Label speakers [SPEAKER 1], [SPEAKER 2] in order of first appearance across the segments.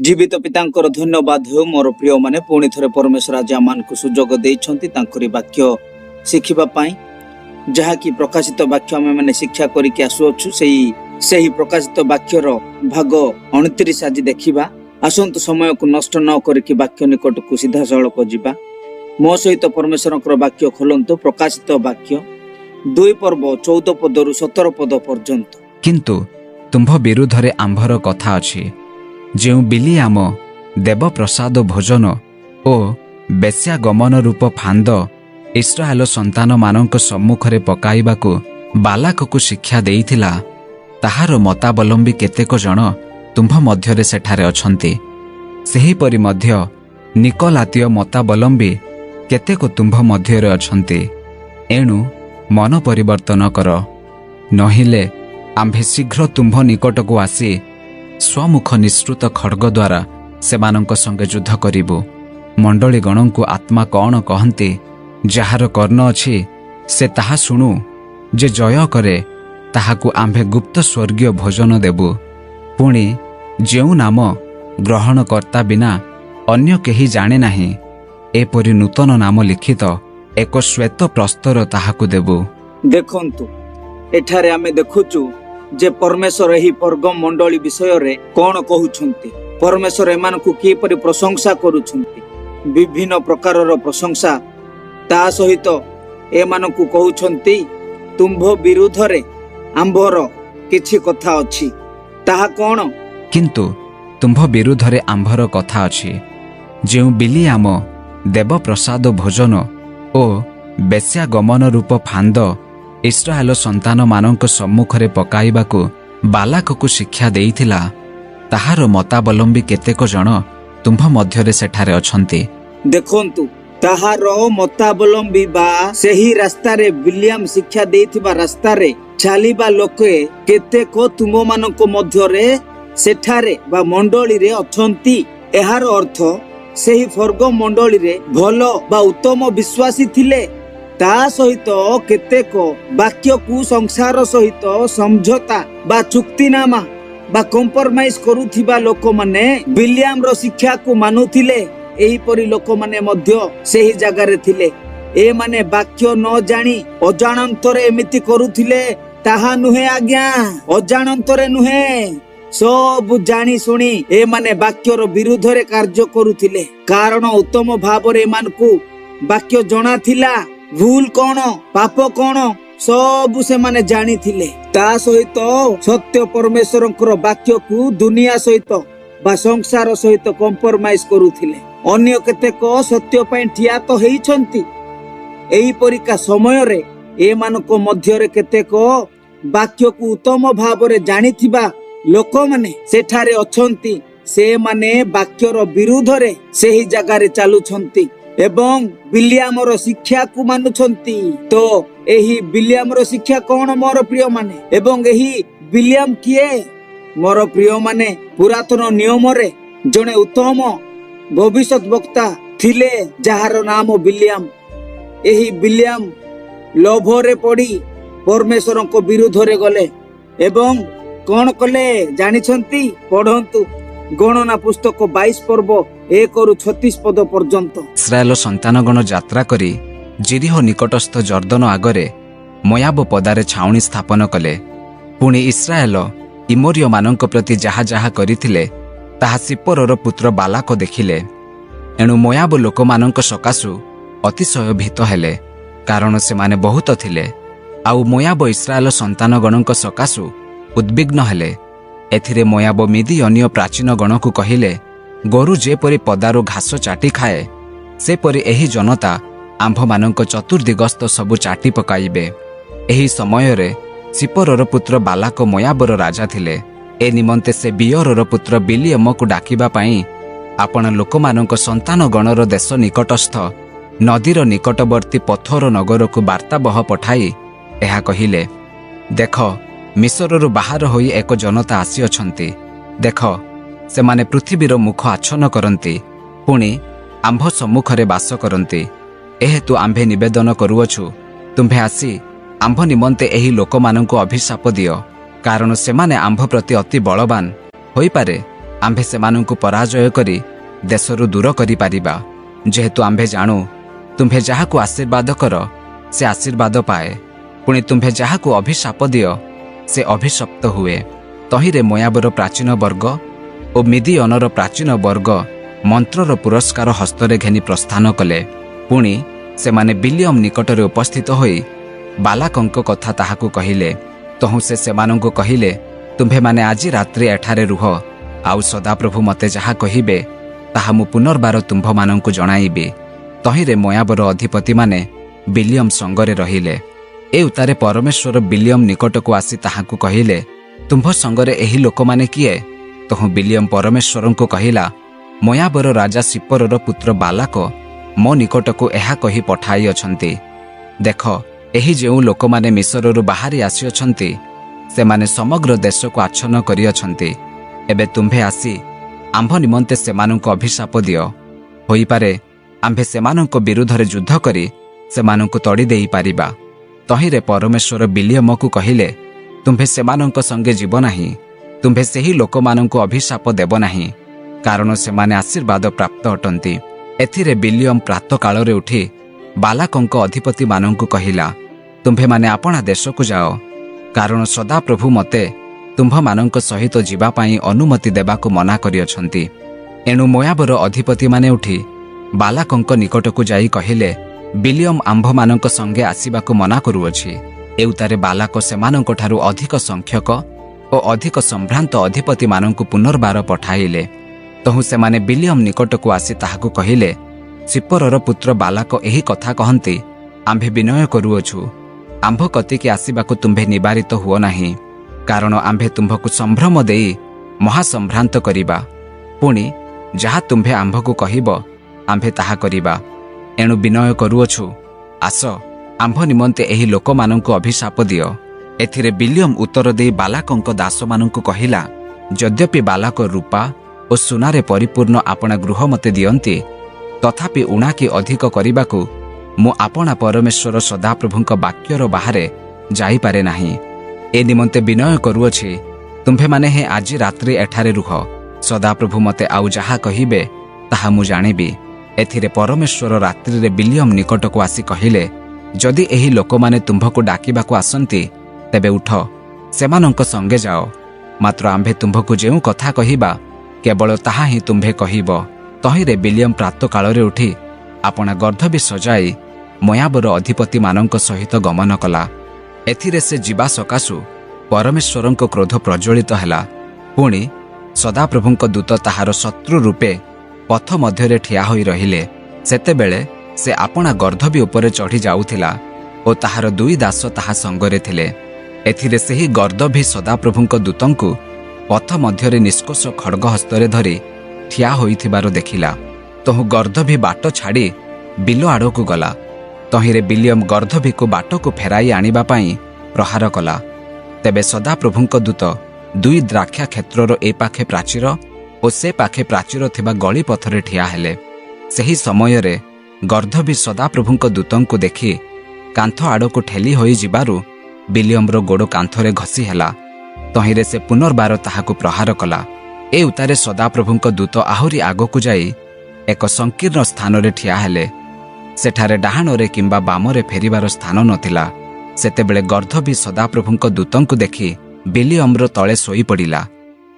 [SPEAKER 1] जीवित पितांकर धन्यवाद हो मोर प्रिय माने पुणी थरे परमेश्वर आज आमान को सुजोग देइछंती तांकरी वाक्य शिखिबा पाई जहाँकि प्रकाशित वाक्य आम मैंने शिक्षा करके आसुअछु सेही प्रकाशित वाक्यर भाग 29 आज देखिबा। आसंतु समय को नष्ट न करके वाक्य निकट को सीधा सड़क जीवा। मो सहित परमेश्वर वाक्य खोलंतु प्रकाशित वाक्य 2 पर्व 14 पदरु 17 पद पर्यंत।
[SPEAKER 2] किंतु तुम्भ विरुद्धरे आंभर कथा अछि जेउ बिलियाम देव प्रसाद भोजन ओ बेस्या गमन रूप फांद इस्राएल संतान मानक सम्मुखरे पकाइबाकू बालाककू शिक्षा देइथिला ताहार मतावलंबी केतेक जन तुम्भ मध्यरे सेठारे अछंती। सेहीपरि मध्य निकोलातीय मतावलंबी केतेक तुम्भ मध्यरे अछंती। एणु मन परिवर्तन कर नहिले आम्भे शीघ्र तुम्भ निकटकू आसी स्वमुख निश्रुत खड्ग द्वारा सेमानंक संगे युद्ध करिबु। मंडली गणंकु आत्मा कौन कहंती जार कर्ण अछि से ताहा शुणु। जे जय करे ताहाकु आम्भे गुप्त स्वर्गीय भोजन देबु। पुणी जेउ नाम ग्रहण कर्ता बिना अन्य केही जाने नाही एपरि नूतन नाम लिखित एक श्वेत प्रस्तर ताहाकु देबु।
[SPEAKER 1] देखंतु एठारे आमे देखुचु जे परमेश्वर एही परगम मंडली विषय रे कौन कहउछंती। परमेश्वर एमानकु किपरि प्रशंसा करूछंती, विभिन्न प्रकारर प्रशंसा। ता सहित एमानकु कहउछंती तुम्भ विरुद्ध रे आंभर किछि कथा अछि। ताहा कौन?
[SPEAKER 2] किंतु तुम्भ विरुद्धरे आंभर कथा अछि जेउ बिलियाम देव प्रसाद भोजन ओ बेस्या गमन रूप फांद इस्राएल संतान मानक सम्मुखरे पकाइबाकू बालाककू शिक्षा देइथिला ताहार मतावलंबी केतेक जन तुम्भ मध्यरे सेठारे अछंती।
[SPEAKER 1] देखंतु ताहार मतावलंबी बा सेही रास्ता रे बिलियाम शिक्षा देइथिबा रास्ता रे चालिबा लोके केतेक तुम मानक मध्यरे सेठारे बा मंडली रे अछंती। एहार अर्थ सेही फर्ग मंडली रे भलो बा उत्तम विश्वासी थिले। ता सहित केतेक वाक्य को संसार सहित समझौता बा चुक्तिनामा बा कंप्रोमाइज करुथिबा लोक माने बिलियाम रो शिक्षा को मानुथिले। एही परि लोक माने मध्य सेही जगह रे थिले। ए माने वाक्य न जानी अजानंतरे एमिति करुथिले ताहा नुहे आज्ञा। अजानंतरे नुहे, सब जानी सुनी ए माने वाक्यर विरुद्ध रे कार्य करुथिले। कारण उत्तम भाव रे मानकू वाक्य जणा थिला। भूल कौन पाप कौन सब से माने जानी थिले। ता सहित सत्य परमेश्वर वाक्य को दुनिया सहित बा संसार सहित कंप्रोमाइज करुथिले। अन्य केतेक सत्य पई ठिया तो हेइछंती। एही परिका समय रे ए मानक मध्य रे केतेक वाक्य को उत्तम भाव रे जानिथिबा लोक माने सेठारे अछंती। से माने वाक्यर विरुद्ध रे सेही जगह रे चालुछंती एवं बिलियामर शिक्षा को मानुछंती। तो एही बिलियामर शिक्षा कौन मोर प्रिय माने? एवं एही बिलियाम किए मोर प्रिय माने? पुरातन नियम रे जने उत्तम भविष्यत वक्ता थिले जहार नाम बिलियाम। एही बिलियाम लोभ रे पड़ी परमेश्वर को विरुद्ध रे गले एवं कौन कले जानिछंती? पढ़ंतु गणना पुस्तक 22 पर्व 1 रु 36 पद पर्यंत।
[SPEAKER 2] इस्राएल संतानगण यात्रा करी जिरिहो निकटस्थ जर्दन आगरे मोयाब पदारे छाउणी स्थापन कले। पुणी इस्राएल इमोरिय मानक प्रति जाहा जाहा करिथिले ताहा सिप्पोरर पुत्र बालाक देखिले। एणु मोयाब लोक मानक सकाशु अतिशय भीत हेले, कारण से माने बहुत थिले। आउ मोयाब इस्राएल संतानगणक सकाशु उद्विग्न हेले। एथिरे मोयाब मिदी अन्य प्राचीन गण को कहिले गोरु जेपरि पदारो घास चाटी खाए सेपरि एही जनता आंभ मानक चतुर्दिगस्त सबु चाटी पकाइबे। एही समय रे सिप्पोरर पुत्र बालाक मोयाबर राजा थिले। ए निमंते से बियरर पुत्र बिलियम को डाकिबा पई आपण लोकमानक संतान गणर देश निकटस्थ नदीर निकटवर्ती पथर नगर को वार्ता बह पठाई एहा कहिले, देख मिसररु बाहर होई एक जनता आसी अछंती। देख से माने पृथ्वीर मुख आच्छन्न करंती, पुणी आंभ सम्मुखरे बास करंती। एहेतु आंभे निवेदन करुअछु तुम्भे आसी आंभ निमंते एही लोकमानंकु अभिशाप दियो, कारण सेमाने आंभ प्रति अति बलवान होई पारे आम्भे सेमानंकु पराजय करी देशरु दूर करि पारिबा। जेहेतु आम्भे जाणु तुम्भे जाहाकु आशीर्वाद कर से आशीर्वाद पाए, पुणी तुम्भे जाहाकु अभिशाप दियो से अभिशप्त हुए। तहिरे मोयाबर प्राचीन वर्ग और मिदियनर प्राचीन वर्ग मंत्रर पुरस्कार हस्तरे घेनी प्रस्थान कले। पुणी सेमाने बिलियम निकटरे उपस्थित होई बालाकंक कथा ताहाकु कहिले। तहु से सेमानंकु कहिले, तुम्भे माने आजि रात्रि एठारे रुह, आउ सदाप्रभु मते जाहा कहिबे ताहा मु पुनर्बार तुम्भ मानंकु जणाइबी। तहिरे मोयाबर अधिपति माने बिलियम संगरे रहिले। ए उतारे परमेश्वर बिलियम निकटकु आसी ताहाकु कहिले, तुम्भ संगरे एही लोकमाने किए? तहु बिलियम परमेश्वरंकु कहिला, मोयाबर राजा सिप्पोरर पुत्र बालाक मो निकटकु एहा कहि पठाई अछंती। देख, एही जेउ लोकमाने मिसररु बाहारी आसी अछंती सेमाने समग्र देशको आच्छन्न करि अछंती। एबे तुम्भे आसी आम्भ निमंते सेमानंकु अभिशाप दियो। होई पारे आम्भे सेमानंकु विरुद्धरे युद्ध करी सेमानंकु तोड़ी देई पारिबा। तहिरे परमेश्वर बिलियमकु कहिले, तुम्भे सेमानंक संगे जीव नाही, तुम्भे सेही लोकमानंकु अभिशाप देव नाही, कारण सेमाने आशीर्वाद प्राप्त अटंती। एथिरे बिलियम प्रात कालरे उठी बालाकंक अधिपति मानंकु कहिला, तुम्भे माने आपणा देशकु जाओ, कारण सदाप्रभु मते तुम्भ मानंक सहित जीवा पाई अनुमति देबाकु मना करि अछंती। एणु मोयाबर अधिपति माने उठी बालाकंक निकटकु जाई कहिले, बिलियम आम्भ मानंक संगे आसीबाकु मना करुअछि। एउतारे बालाक सेमानंक ठारु अधिक संख्यक ओ अधिक संभ्रांत अधिपति मानंकु पुनर्बार पठाइले। तहु सेमाने बिलियम निकटकु आसी ताहाकु कहिले, सिप्पोरर पुत्र बालाक एही कथा कहंती, आम्भे विनय करुअछु, आम्भ कतिके आसीबाकु तुम्भे निवारित हुओ नाही, कारण आम्भे तुम्भकु संभ्रम देई महासंभ्रांत करिबा। पुणी जाहा तुम्भे आम्भकु कहिब आम्भे ताहा करिबा। एणु विनय करुअछु, आस आम्भ निमंते एही लोकमानंकु अभिशाप दियो। एथिरे बिलियम उत्तर देई बालाकंक दासमानंकु कहिला, यद्यपि बालाक रूपा ओ सुनारे परिपूर्ण आपणा गृह मते दियंती, तथापि उणा कि अधिक करिबाकु मु आपणा परमेश्वर सदाप्रभुंक वाक्यर बाहारे जाई पारे नाही। ए निमंते विनय करुअछि, तुम्भे माने हे आजि रात्रि एठारे रुह, सदाप्रभु मते आउ जाहा कहिबे ताहा मु जानिबी। एथिरे परमेश्वर रात्रि रे बिलियम निकटकु आसी कहिले, जदि एही लोकमाने तुम्भकु डाकिबाकु आसंती तेबे उठ, सेमानंक संगे जाओ, मात्र आम्भे तुम्भकु जेउ कथा कहिबा केवल ताहा ही तुम्भे कहिब। तहिरे बिलियम प्रात कालरे उठी आपणा गर्धबी सजाई मोयाबर अधिपति मानंक सहित गमन कला। एथिरे से जीवा सकाशु परमेश्वरंक क्रोध प्रज्वलित हैला। पुणी सदाप्रभुंक दूत ताहार शत्रु रूपे पथ मध्यरे ठिया होई रहिले। सेतेबेले से आपणा गर्धबी उपरे चढ़ी जाउथिला ओ ताहार दुई दास ताहा संगरे थिले। एथिरे सेही गर्दभी सदाप्रभुंक दूतंकु पथ मध्यरे निष्कोष खड्ग हस्तरे धरी ठिया होइथिबारो देखिला। तहु गर्दभी बाट छाड़ी बिलो आड़कु गला। तहिरे बिलियम गर्दभीको बाटको फेराई आनिबा पाई प्रहार कला। तेबे सदाप्रभुंक दूत दुई द्राक्षा क्षेत्रर ए पाखे प्राचीर ओ से पाखे प्राचीर थिबा गली पथरे ठिया हेले। सेही समयरे गर्दभी सदाप्रभुंक दूतंकु देखि कांथ आड़कु ठेली होई जिबारु बिलियमर गोड़ कांथरे घसी हेला। तहिरे से पुनर्बार ताहाकु प्रहार कला। ए उतारे सदाप्रभुंक दूत आहुरी आगकु जाई एक संकीर्ण स्थानरे ठिया हेले। सेठारे डाहाणरे किंबा बामरे फेरिबार स्थान नथिला। सेतेबेले गर्दभी सदाप्रभुंक दूतंकु देखि बिलियमर तळे सोई पड़िला।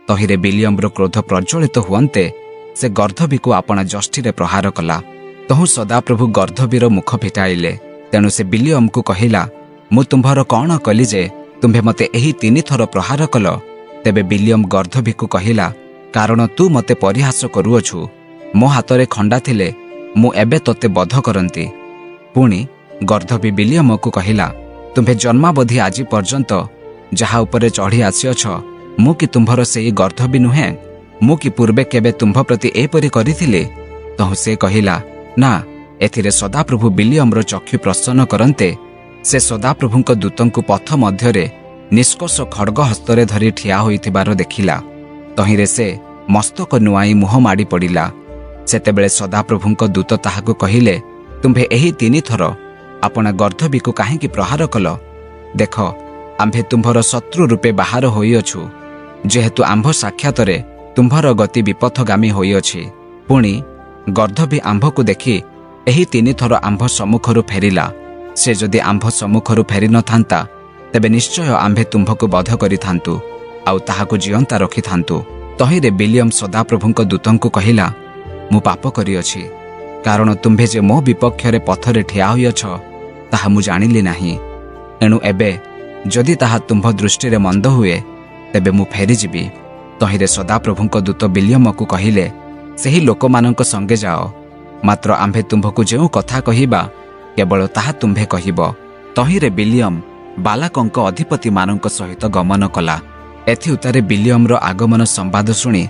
[SPEAKER 2] तहिरे बिलियमर क्रोध प्रज्वलित हुअन्ते से गर्दभीको आपणा जष्टिरे प्रहार कला। तहु सदाप्रभु गर्दभीर मुख फिटाइले। तेणु से बिलियमकु कहिला, मु तुम्भर कौन कली जे तुम्भे मते एही 3 थर प्रहार कल? तेबे बिलियम गर्दभीकु कहिला, कारण तू मते परिहास करुअछु। मो हातरे खंडा थिले मु एबे तोते बध करंती। पुणी गर्दभी बिलियमकु कहिला, तुम्भे जन्मावधि आजि पर्यंत जहा उपरे चढ़ी आसिअछ मु कि तुम्भर सेई गर्दभी नुहे? मु कि पूर्वे केबे तुम्भ प्रति एपरि करिथिले? तहु से कहिला, ना। एथिरे सदाप्रभु बिलियमर चक्षु प्रसन्न करन्ते से सदाप्रभुंक दूतंकु पथ मध्यरे निष्कोष खड्ग हस्तरे धरी ठिया होइथिबार देखिला। तहिरे से मस्तक नुआई मुह माड़ी पड़िला। सेतेबेले सदाप्रभुंक दूत ताहाकु कहिले, तुम्भे एही 3 थर आपणा गर्दभीकु काहेकि प्रहार कल? देख, आम्भे तुम्भर शत्रु रूपे बाहार होइअछु। जेहेतु आम्भ साक्षातरे ତୁମ୍ଭର ଗତି ବିପଥଗାମୀ ହୋଇଅଛି। ପୁଣି ଗର୍ଦ୍ଧ ବି ଆମ୍ଭକୁ ଦେଖି ଏହି 3 ଥର ଆମ୍ଭ ସମ୍ମୁଖରୁ ଫେରିଲା। ସେ ଯଦି ଆମ୍ଭ ସମ୍ମୁଖରୁ ଫେରି ନଥାନ୍ତା, ତେବେ ନିଶ୍ଚୟ ଆମ୍ଭେ ତୁମ୍ଭକୁ ବଧ କରିଥାନ୍ତୁ, ଆଉ ତାହାକୁ ଜିଅନ୍ତା ରଖିଥାନ୍ତୁ। ତହିଁରେ ବିଲିୟମ ସଦାପ୍ରଭୁଙ୍କ ଦୂତଙ୍କୁ କହିଲା, ମୁଁ ପାପ କରିଅଛି, କାରଣ ତୁମ୍ଭେ ଯେ ମୋ ବିପକ୍ଷରେ ପଥରେ ଠିଆ ହୋଇଅଛ, ତାହା ମୁଁ ଜାଣିଲି ନାହିଁ। ଏଣୁ ଏବେ ଯଦି ତାହା ତୁମ୍ଭ ଦୃଷ୍ଟିରେ ମନ୍ଦ ହୁଏ, ତେବେ ମୁଁ ଫେରିଯିବି। ତହିଁରେ ସଦାପ୍ରଭୁଙ୍କ ଦୂତ ବିଲିୟମକୁ କହିଲେ, ସେହି ଲୋକମାନଙ୍କ ସଙ୍ଗେ ଯାଅ, ମାତ୍ର ଆମ୍ଭେ ତୁମ୍ଭକୁ ଯେଉଁ କଥା କହିବା କେବଳ ତାହା ତୁମ୍ଭେ କହିବ। ତହିଁରେ ବିଲିୟମ ବାଲାକଙ୍କ ଅଧିପତିମାନଙ୍କ ସହିତ ଗମନ କଲା। ଏଥି ଉତ୍ତାରେ ବିଲିୟମର ଆଗମନ ସମ୍ବାଦ ଶୁଣି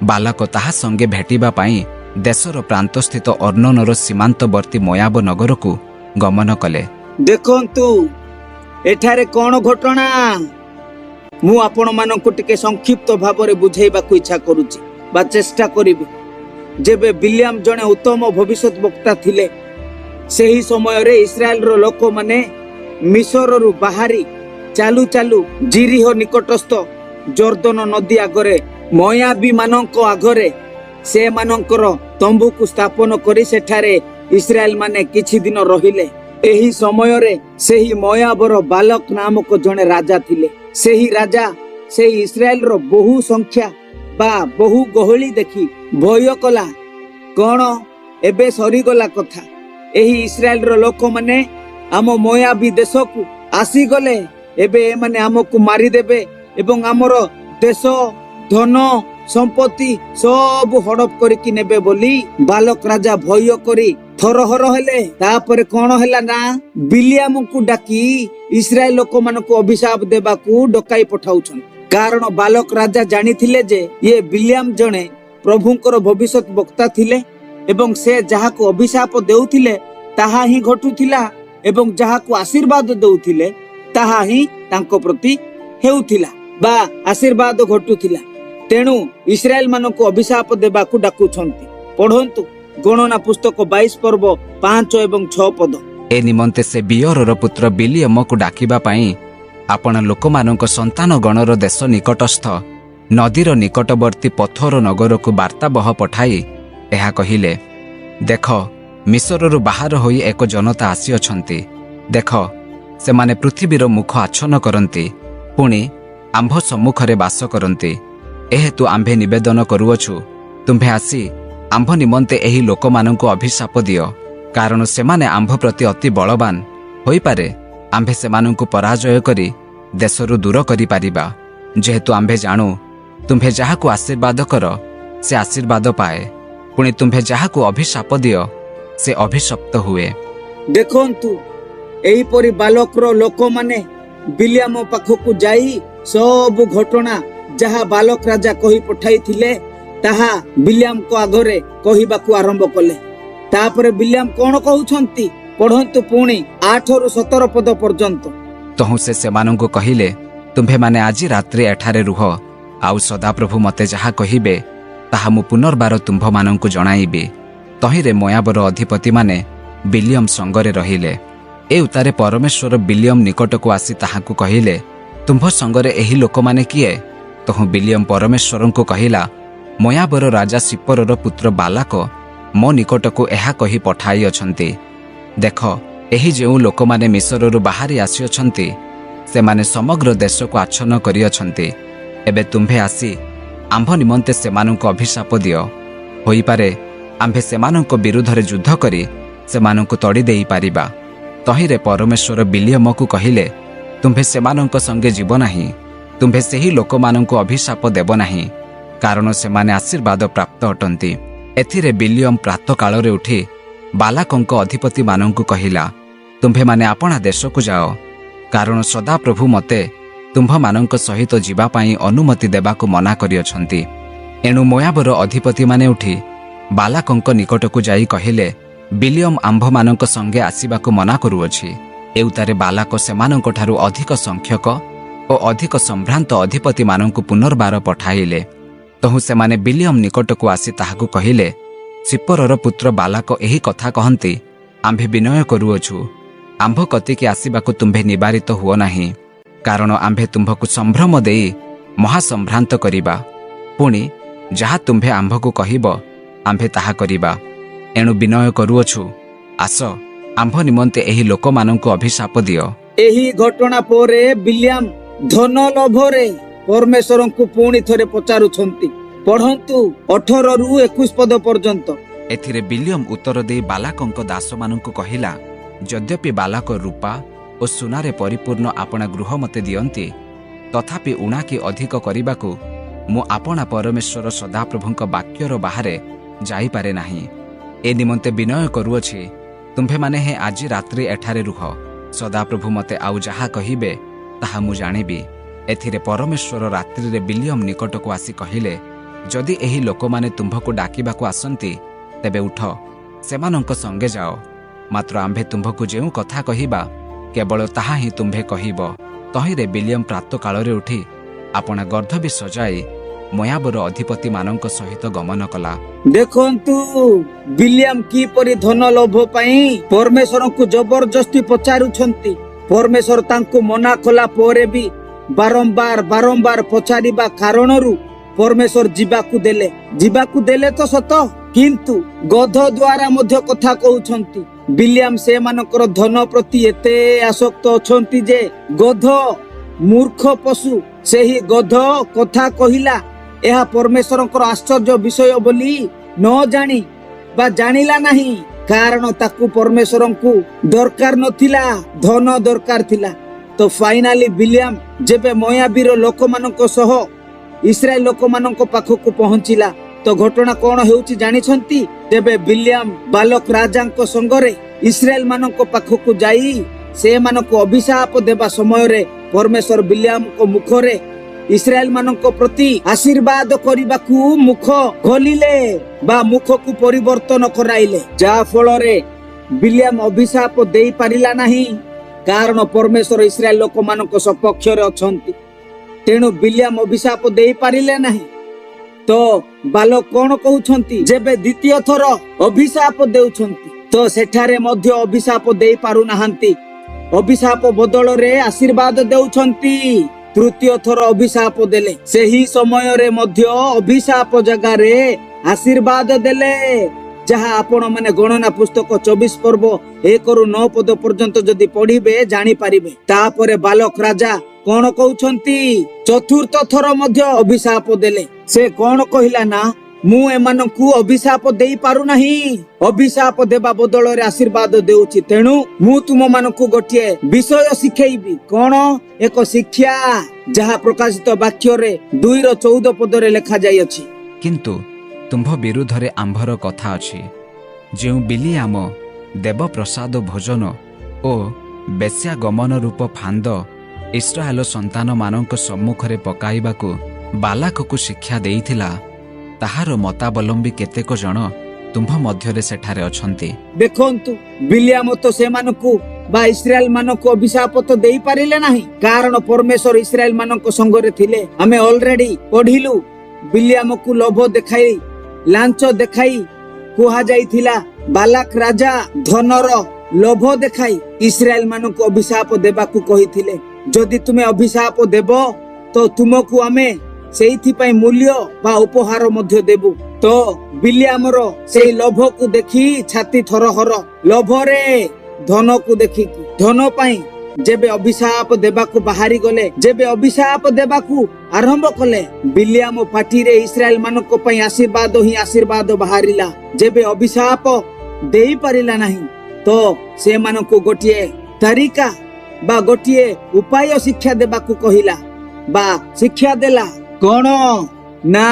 [SPEAKER 2] ବାଲାକ ତାହା ସଙ୍ଗେ ଭେଟିବା ପାଇଁ ଦେଶର ପ୍ରାନ୍ତସ୍ଥିତ ଅର୍ଣ୍ଣନର ସୀମାନ୍ତବର୍ତ୍ତୀ ମୋୟାବ ନଗରକୁ ଗମନ କଲେ।
[SPEAKER 1] ଦେଖନ୍ତୁ ଏଠାରେ କ'ଣ ଘଟଣା, ମୁଁ ଆପଣମାନଙ୍କୁ ଟିକେ ସଂକ୍ଷିପ୍ତ ଭାବରେ ବୁଝେଇବାକୁ ଇଚ୍ଛା କରୁଛି ବା ଚେଷ୍ଟା କରିବି। ଯେବେ ବିଲିୟମ ଜଣେ ଉତ୍ତମ ଭବିଷ୍ୟତ ବକ୍ତା ଥିଲେ, ସେହି ସମୟରେ ଇସ୍ରାଏଲର ଲୋକମାନେ ମିଶରରୁ ବାହାରି ଚାଲୁ ଚାଲୁ ଜିରିହ ନିକଟସ୍ଥ ଜର୍ଦ୍ଦନ ନଦୀ ଆଗରେ ମୋୟାବୀ ମାନଙ୍କ ଆଗରେ ସେମାନଙ୍କର ତମ୍ବୁକୁ ସ୍ଥାପନ କରି ସେଠାରେ ଇସ୍ରାଏଲ ମାନେ କିଛି ଦିନ ରହିଲେ। ଏହି ସମୟରେ ସେହି ମୋୟାବର ବାଲକ ନାମକ ଜଣେ ରାଜା ଥିଲେ। ସେହି ରାଜା ସେହି ଇସ୍ରାଏଲର ବହୁ ସଂଖ୍ୟା ବା ବହୁ ଗହଳି ଦେଖି ଭୟ କଲା, କ'ଣ ଏବେ ସରିଗଲା କଥା, ଏହି ଇସ୍ରାଏଲର ଲୋକମାନେ ଆମ ମୋୟାବୀ ଦେଶକୁ ଆସିଗଲେ, ଏବେ ଏମାନେ ଆମକୁ ମାରିଦେବେ ଏବଂ ଆମର ଦେଶ ଧନ ସମ୍ପତ୍ତି ସବୁ ହଡପ କରିକି ନେବେ ବୋଲି ବାଲକ ରାଜା ଭୟ କରି ଥରହର ହେଲେ। ତାପରେ କ'ଣ ହେଲା ନା, ବିଲିୟାମଙ୍କୁ ଡାକି ଇସ୍ରାଏଲ ଲୋକମାନଙ୍କୁ ଅଭିଶାପ ଦେବାକୁ ଡକାଇ ପଠାଉଛନ୍ତି। କାରଣ ବାଲକ ରାଜା ଜାଣିଥିଲେ ଯେ ଇଏ ବିଲିୟାମ ଜଣେ ପ୍ରଭୁଙ୍କର ଭବିଷ୍ୟତ ବକ୍ତା ଥିଲେ ଏବଂ ସେ ଯାହାକୁ ଅଭିଶାପ ଦେଉଥିଲେ ତାହା ହିଁ ଘଟୁଥିଲା ଏବଂ ଯାହାକୁ ଆଶୀର୍ବାଦ ଦେଉଥିଲେ ତାହା ହିଁ ତାଙ୍କ ପ୍ରତି ହେଉଥିଲା ବା ଆଶୀର୍ବାଦ ଘଟୁଥିଲା। ତେଣୁ ଇସ୍ରାଏଲ ମାନଙ୍କୁ ଅଭିଶାପ ଦେବାକୁ ଡାକୁଛନ୍ତି। ପଢନ୍ତୁ ଗଣନା ପୁସ୍ତକ 22 ପର୍ବ 5 ଏବଂ 6 ପଦ।
[SPEAKER 2] ଏ ନିମନ୍ତେ ସେ ବିୟରର ପୁତ୍ର ବିଲିୟମକୁ ଡାକିବା ପାଇଁ ଆପଣ ଲୋକମାନଙ୍କ ସନ୍ତାନ ଗଣର ଦେଶ ନିକଟସ୍ଥ ନଦୀର ନିକଟବର୍ତ୍ତୀ ପଥର ନଗରକୁ ବାର୍ତ୍ତାବହ ପଠାଇ ଏହା କହିଲେ, ଦେଖ, ମିଶରରୁ ବାହାର ହୋଇ ଏକ ଜନତା ଆସିଅଛନ୍ତି। ଦେଖ, ସେମାନେ ପୃଥିବୀର ମୁଖ ଆଚ୍ଛନ୍ନ କରନ୍ତି, ପୁଣି ଆମ୍ଭ ସମ୍ମୁଖରେ ବାସ କରନ୍ତି। ଏହେତୁ ଆମ୍ଭେ ନିବେଦନ କରୁଅଛୁ, ତୁମ୍ଭେ ଆସି ଆମ୍ଭ ନିମନ୍ତେ ଏହି ଲୋକମାନଙ୍କୁ ଅଭିଶାପ ଦିଅ, କାରଣ ସେମାନେ ଆମ୍ଭ ପ୍ରତି ଅତି ବଳବାନ। ହୋଇପାରେ ଆମ୍ଭେ ସେମାନଙ୍କୁ ପରାଜୟ କରି ଦେଶରୁ ଦୂର କରିପାରିବା। ଯେହେତୁ ଆମ୍ଭେ ଜାଣୁ ତୁମ୍ଭେ ଯାହାକୁ ଆଶୀର୍ବାଦ କର ସେ ଆଶୀର୍ବାଦ ପାଏ, ପୁଣି ତୁମ୍ଭେ ଯାହାକୁ ଅଭିଶାପ ଦିଅ ସେ ଅଭିଶପ୍ତ ହୁଏ।
[SPEAKER 1] ଦେଖନ୍ତୁ, ଏହିପରି ବାଲକର ଲୋକମାନେ ବିଲିୟାମ ପାଖକୁ ଯାଇ ସବୁ ଘଟଣା ଯାହା ବାଲକ ରାଜା କହି ପଠାଇଥିଲେ ତାହା ବିଲିୟାମଙ୍କ ଆଗରେ କହିବାକୁ ଆରମ୍ଭ କଲେ। ତାପରେ ବିଲିୟାମ କ'ଣ କହୁଛନ୍ତି ପଢନ୍ତୁ ପୁଣି 8ରୁ 17 ପଦ ପର୍ଯ୍ୟନ୍ତ।
[SPEAKER 2] ତହୁଁ ସେ ସେମାନଙ୍କୁ କହିଲେ, ତୁମ୍ଭେମାନେ ଆଜି ରାତ୍ରି ଏଠାରେ ରୁହ, ଆଉ ସଦାପ୍ରଭୁ ମୋତେ ଯାହା କହିବେ ତାହା ମୁଁ ପୁନର୍ବାର ତୁମ୍ଭମାନଙ୍କୁ ଜଣାଇବି। ତହିଁରେ ମୋୟାବର ଅଧିପତିମାନେ ବିଲିୟମ ସଙ୍ଗରେ ରହିଲେ। ଏ ଉତ୍ତାରେ ପରମେଶ୍ୱର ବିଲିୟମ ନିକଟକୁ ଆସି ତାହାକୁ କହିଲେ, ତୁମ୍ଭ ସଙ୍ଗରେ ଏହି ଲୋକମାନେ କିଏ? ତହୁଁ ବିଲିୟମ ପରମେଶ୍ୱରଙ୍କୁ କହିଲା, ମୋୟାବର ରାଜା ସିପୋରର ପୁତ୍ର ବାଲାକ ମୋ ନିକଟକୁ ଏହା କହି ପଠାଇଅଛନ୍ତି। ଦେଖ, ଏହି ଯେଉଁ ଲୋକମାନେ ମିଶରରୁ ବାହାରି ଆସିଅଛନ୍ତି ସେମାନେ ସମଗ୍ର ଦେଶକୁ ଆଚ୍ଛନ୍ନ କରିଅଛନ୍ତି। ଏବେ ତୁମ୍ଭେ ଆସି ଆମ୍ଭ ନିମନ୍ତେ ସେମାନଙ୍କୁ ଅଭିଶାପ ଦିଅ। ହୋଇପାରେ ଆମ୍ଭେ ସେମାନଙ୍କ ବିରୁଦ୍ଧରେ ଯୁଦ୍ଧ କରି ସେମାନଙ୍କୁ ତଡ଼ି ଦେଇପାରିବା। ତହିଁରେ ପରମେଶ୍ୱର ବିଲିୟମକୁ କହିଲେ, ତୁମ୍ଭେ ସେମାନଙ୍କ ସଙ୍ଗେ ଯିବ ନାହିଁ, ତୁମ୍ଭେ ସେହି ଲୋକମାନଙ୍କୁ ଅଭିଶାପ ଦେବ ନାହିଁ, କାରଣ ସେମାନେ ଆଶୀର୍ବାଦ ପ୍ରାପ୍ତ ଅଟନ୍ତି। ଏଥିରେ ବିଲିୟମ ପ୍ରାତଃକାଳରେ ଉଠି ବାଲାକଙ୍କ ଅଧିପତିମାନଙ୍କୁ କହିଲା, ତୁମ୍ଭେମାନେ ଆପଣା ଦେଶକୁ ଯାଅ, କାରଣ ସଦାପ୍ରଭୁ ମୋତେ ତୁମ୍ଭମାନଙ୍କ ସହିତ ଯିବା ପାଇଁ ଅନୁମତି ଦେବାକୁ ମନା କରିଅଛନ୍ତି। ଏଣୁ ମୋୟାବର ଅଧିପତିମାନେ ଉଠି ବାଲାକଙ୍କ ନିକଟକୁ ଯାଇ କହିଲେ, ବିଲିୟମ ଆମ୍ଭମାନଙ୍କ ସଙ୍ଗେ ଆସିବାକୁ ମନା କରୁଅଛି। ଏଉତାରେ ବାଲାକ ସେମାନଙ୍କଠାରୁ ଅଧିକ ସଂଖ୍ୟକ ଓ ଅଧିକ ସମ୍ଭ୍ରାନ୍ତ ଅଧିପତିମାନଙ୍କୁ ପୁନର୍ବାର ପଠାଇଲେ। ତହୁଁ ସେମାନେ ବିଲିୟମ ନିକଟକୁ ଆସି ତାହାକୁ କହିଲେ, ସିପୋରର ପୁତ୍ର ବାଲାକ ଏହି କଥା କହନ୍ତି, ଆମ୍ଭେ ବିନୟ କରୁଅଛୁ, ଆମ୍ଭ କତିକି ଆସିବାକୁ ତୁମ୍ଭେ ନିବାରିତ ହୁଅ ନାହିଁ, କାରଣ ଆମ୍ଭେ ତୁମ୍ଭକୁ ସମ୍ଭ୍ରମ ଦେଇ ମହାସମ୍ଭ୍ରାନ୍ତ କରିବା। ପୁଣି ଯାହା ତୁମ୍ଭେ ଆମ୍ଭକୁ କହିବ ଆମ୍ଭେ ତାହା କରିବା। ଏଣୁ ବିନୟ କରୁଅଛୁ, ଆସ ଆମ୍ଭ ନିମନ୍ତେ ଏହି ଲୋକମାନଙ୍କୁ ଅଭିଶାପ ଦିଅ।
[SPEAKER 1] ଏହି ଘଟଣା ପରେ ବିଲିଆମ ଧନ ଲୋଭରେ ପରମେଶ୍ୱରଙ୍କୁ ପୁଣି ଥରେ ପଚାରୁଛନ୍ତି। ପଢନ୍ତୁ 18ରୁ 21 ପଦ ପର୍ଯ୍ୟନ୍ତ।
[SPEAKER 2] ଏଥିରେ ବିଲିୟମ ଉତ୍ତର ଦେଇ ବାଲାକଙ୍କ ଦାସମାନଙ୍କୁ କହିଲା, ଯଦ୍ୟପି ବାଲାକ ରୂପା ଓ ସୁନାରେ ପରିପୂର୍ଣ୍ଣ ଆପଣା ଗୃହ ମୋତେ ଦିଅନ୍ତି, ତଥାପି ଉଣା କି ଅଧିକ କରିବାକୁ ମୁଁ ଆପଣା ପରମେଶ୍ୱର ସଦାପ୍ରଭୁଙ୍କ ବାକ୍ୟର ବାହାରେ ଯାଇପାରେ ନାହିଁ। ଏ ନିମନ୍ତେ ବିନୟ କରୁଅଛି, ତୁମ୍ଭେମାନେ ହିଁ ଆଜି ରାତ୍ରି ଏଠାରେ ରୁହ। ସଦାପ୍ରଭୁ ମୋତେ ଆଉ ଯାହା କହିବେ ତାହା ମୁଁ ଜାଣିବି। ଏଥିରେ ପରମେଶ୍ୱର ରାତ୍ରିରେ ବିଲିୟମ ନିକଟକୁ ଆସି କହିଲେ, ଯଦି ଏହି ଲୋକମାନେ ତୁମ୍ଭକୁ ଡାକିବାକୁ ଆସନ୍ତି, ତେବେ ଉଠ, ସେମାନଙ୍କ ସଙ୍ଗେ ଯାଅ। ମାତ୍ର ଆମ୍ଭେ ତୁମ୍ଭକୁ ଯେଉଁ କଥା କହିବା କେବଳ ତାହା ହିଁ ତୁମ୍ଭେ କହିବ। ତହିଁରେ ବିଲିୟମ ପ୍ରାତଃକାଳରେ ଉଠି ଆପଣା ଗର୍ଦ୍ଧବି ସଜାଇ ମୋୟାବର ଅଧିପତିମାନଙ୍କ ସହିତ ଗମନ କଲା।
[SPEAKER 1] ଦେଖନ୍ତୁ ବିଲିଆମ କିପରି ଧନ ଲୋଭ ପାଇଁ ପରମେଶ୍ୱରଙ୍କୁ ଜବରଦସ୍ତି ପଚାରୁଛନ୍ତି। ପରମେଶ୍ୱର ତାଙ୍କୁ ମନା କଲା ପରେ ବି ବାରମ୍ବାର ପଚାରିବା କାରଣରୁ ପରମେଶ୍ୱର ଯିବାକୁ ଦେଲେ ତ ସତ, କିନ୍ତୁ ଗଧ ଦ୍ୱାରା ମଧ୍ୟ କଥା କହୁଛନ୍ତି। ବିଲିଆମ ସେମାନଙ୍କର ଧନ ପ୍ରତି ଏତେ ଆସକ୍ତ ଅଛନ୍ତି ଯେ ଗଧ ମୂର୍ଖ ପଶୁ ସେହି ଗଧ କଥା କହିଲା। ଏହା ପରମେଶ୍ୱରଙ୍କର ଆଶ୍ଚର୍ଯ୍ୟ ବିଷୟ ବୋଲି ନ ଜାଣି ବା ଜାଣିଲା ନାହିଁ, କାରଣ ତାକୁ ପରମେଶ୍ୱରଙ୍କୁ ଦରକାର ନଥିଲା, ଧନ ଦରକାର ଥିଲା। ତ ଫାଇନାଲି ବିଲିଆମ ଯେବେ ମୋୟାବୀର ଲୋକମାନଙ୍କ ସହ ଇସ୍ରାଏଲ ଲୋକମାନଙ୍କ ପାଖକୁ ପହଞ୍ଚିଲା, ତ ଘଟଣା କଣ ହେଉଛି ଜାଣିଛନ୍ତି? ତେବେ ବିଲିଆମ ବାଲକ ରାଜାଙ୍କ ସଙ୍ଗରେ ଇସ୍ରାଏଲ ମାନଙ୍କ ପାଖକୁ ଯାଇ ସେମାନଙ୍କୁ ଅଭିଶାପ ଦେବା ସମୟରେ ପରମେଶ୍ୱର ବିଲିଆମଙ୍କ ମୁଖରେ ଇସ୍ରାଏଲ ମାନଙ୍କ ପ୍ରତି ଆଶୀର୍ବାଦ କରିବାକୁ ମୁଖ ଖୋଲିଲେ ବା ମୁଖକୁ ପରିବର୍ତ୍ତନ କରାଇଲେ, ଯାହା ଫଳରେ ବିଲିଆମ ଅଭିଶାପ ଦେଇ ପାରିଲା ନାହିଁ, କାରଣ ପରମେଶ୍ୱର ଇସ୍ରାଏଲ ଲୋକମାନଙ୍କ ସପକ୍ଷରେ ଅଛନ୍ତି। ତେଣୁ ବିଲିଆମ ଅଭିଶାପ ଦେଇ ପାରିଲେ ନାହିଁ। ତ ବାଲକ କଣ କହୁଛନ୍ତି? ଯେବେ ଦ୍ୱିତୀୟ ଥର ଅଭିଶାପ ଦେଉଛନ୍ତି, ତ ସେଠାରେ ମଧ୍ୟ ଅଭିଶାପ ଦେଇ ପାରୁନାହାନ୍ତି, ଅଭିଶାପ ବଦଳରେ ଆଶୀର୍ବାଦ ଦେଉଛନ୍ତି। ତୃତୀୟ ଥର ଅଭିଶାପ ଦେଲେ, ସେହି ସମୟରେ ମଧ୍ୟ ଅଭିଶାପ ଜାଗାରେ ଆଶୀର୍ବାଦ ଦେଲେ, ଯାହା ଆପଣ ମାନେ ଗଣନା ପୁସ୍ତକ 24 ପର୍ବ 1ରୁ 9 ପଦ ପର୍ଯ୍ୟନ୍ତ ଯଦି ପଢିବେ ଜାଣିପାରିବେ। ତାପରେ ବାଲକ ରାଜା କଣ କହୁଛନ୍ତି? ଚତୁର୍ଥ ଥର ମଧ୍ୟ ଅଭିଶାପ ଦେଲେ। ସେ କଣ କହିଲା ନା, ମୁଁ ଏମାନଙ୍କୁ ଅଭିଶାପ ଦେଇ ପାରୁନାହିଁ, ଅଭିଶାପ ଦେବା ବଦଳରେ ଆଶୀର୍ବାଦ ଦେଉଛି। ତେଣୁ ମୁଁ ତୁମମାନଙ୍କୁ ଗୋଟିଏ ବିଷୟ ଶିଖେଇବି। କଣ? ଏକ ଶିକ୍ଷା, ଯାହା ପ୍ରକାଶିତ ବାକ୍ୟରେ 2:14 ପଦରେ ଲେଖାଯାଇଅଛି।
[SPEAKER 2] କିନ୍ତୁ ତୁମ୍ଭ ବିରୁଦ୍ଧରେ ଆମ୍ଭର କଥା ଅଛି, ଯେଉଁ ବିଲିଆମ ଦେବପ୍ରସାଦ ଭୋଜନ ଓ ବେଶ୍ୟାଗମନ ରୂପ ଫାନ୍ଦ ଇସ୍ରାଏଲ ସନ୍ତାନମାନଙ୍କ ସମ୍ମୁଖରେ ପକାଇବାକୁ ବାଲାକକୁ ଶିକ୍ଷା ଦେଇଥିଲା, ତାହାର ମତାବଲମ୍ବୀ କେତେକ ଜଣ ତୁମ୍ଭ ମଧ୍ୟରେ ସେଠାରେ ଅଛନ୍ତି।
[SPEAKER 1] ଦେଖନ୍ତୁ, ବିଲିଆମ ତ ସେମାନଙ୍କୁ ବା ଇସ୍ରାଏଲ ମାନଙ୍କୁ ଅଭିଶାପ ତ ଦେଇପାରିଲେ ନାହିଁ, କାରଣ ପରମେଶ୍ୱର ଇସ୍ରାଏଲ ମାନଙ୍କ ସଙ୍ଗରେ ଥିଲେ। ଆମେ ଅଲରେଡି ପଢିଲୁ, ବିଲିଆମକୁ ଲୋଭ ଦେଖାଇ, ଲାଞ୍ଚ ଦେଖାଇ କୁହାଯାଇଥିଲା। ବାଲାକ ରାଜା ଧନର ଲୋଭ ଦେଖାଇ ଇସ୍ରାଏଲ ମାନଙ୍କୁ ଅଭିଶାପ ଦେବାକୁ କହିଥିଲେ। ଯଦି ତୁମେ ଅଭିଶାପ ଦେବ, ତ ତୁମକୁ ଆମେ ସେଇଥିପାଇଁ ମୂଲ୍ୟ ବା ଉପହାର ମଧ୍ୟ ଦେବୁ। ତ ବିଲିଆମର ସେଇ ଲୋଭକୁ ଦେଖି ଛାତି ଥରହର, ଲୋଭରେ ଧନକୁ ଦେଖିକି, ଧନ ପାଇଁ ଯେବେ ଅଭିଶାପ ଦେବାକୁ ବାହାରି ଗଲେ, ଯେବେ ଅଭିଶାପ ଦେବାକୁ ଆରମ୍ଭ କଲେ, ବିଲିଆମ ପାଟିରେ ଇସ୍ରାଏଲ ମାନଙ୍କ ପାଇଁ ଆଶୀର୍ବାଦ ହିଁ ଆଶୀର୍ବାଦ ବାହାରିଲା। ଯେବେ ଅଭିଶାପ ଦେଇ ପାରିଲା ନାହିଁ, ତ ସେମାନଙ୍କୁ ଗୋଟିଏ ତରିକା ବା ଗୋଟିଏ ଉପାୟ ଶିକ୍ଷା ଦେବାକୁ କହିଲା ବା ଶିକ୍ଷା ଦେଲା। କଣ ନା,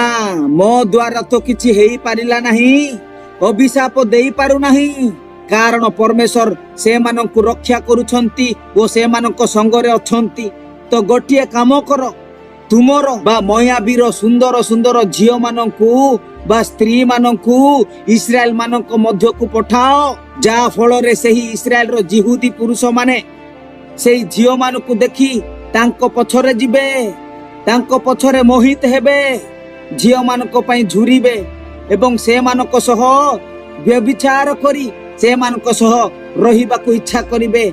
[SPEAKER 1] ମୋ ଦ୍ୱାରା ତ କିଛି ହେଇପାରିଲା ନାହିଁ, ଅଭିଶାପ ଦେଇ ପାରୁନାହିଁ, କାରଣ ପରମେଶ୍ୱର ସେମାନଙ୍କୁ ରକ୍ଷା କରୁଛନ୍ତି ଓ ସେମାନଙ୍କ ସଙ୍ଗରେ ଅଛନ୍ତି। ତ ଗୋଟିଏ କାମ କର, ତୁମର ବା ମୋୟାବୀର ସୁନ୍ଦର ସୁନ୍ଦର ଝିଅ ମାନଙ୍କୁ ବା ସ୍ତ୍ରୀ ମାନଙ୍କୁ ଇସ୍ରାଏଲ ମାନଙ୍କ ମଧ୍ୟକୁ ପଠାଅ, ଯାହା ଫଳରେ ସେହି ଇସ୍ରାଏଲର ଜିହୁଦୀ ପୁରୁଷ ମାନେ ସେଇ ଝିଅ ମାନଙ୍କୁ ଦେଖି ତାଙ୍କ ପଛରେ ଯିବେ, ତାଙ୍କ ପଛରେ ମୋହିତ ହେବେ, ଝିଅ ମାନଙ୍କ ପାଇଁ ଝୁରିବେ ଏବଂ ସେମାନଙ୍କ ସହ ବ୍ୟଭିଚାର କରି ସେମାନଙ୍କ ସହ ରହିବାକୁ ଇଚ୍ଛା କରିବେ।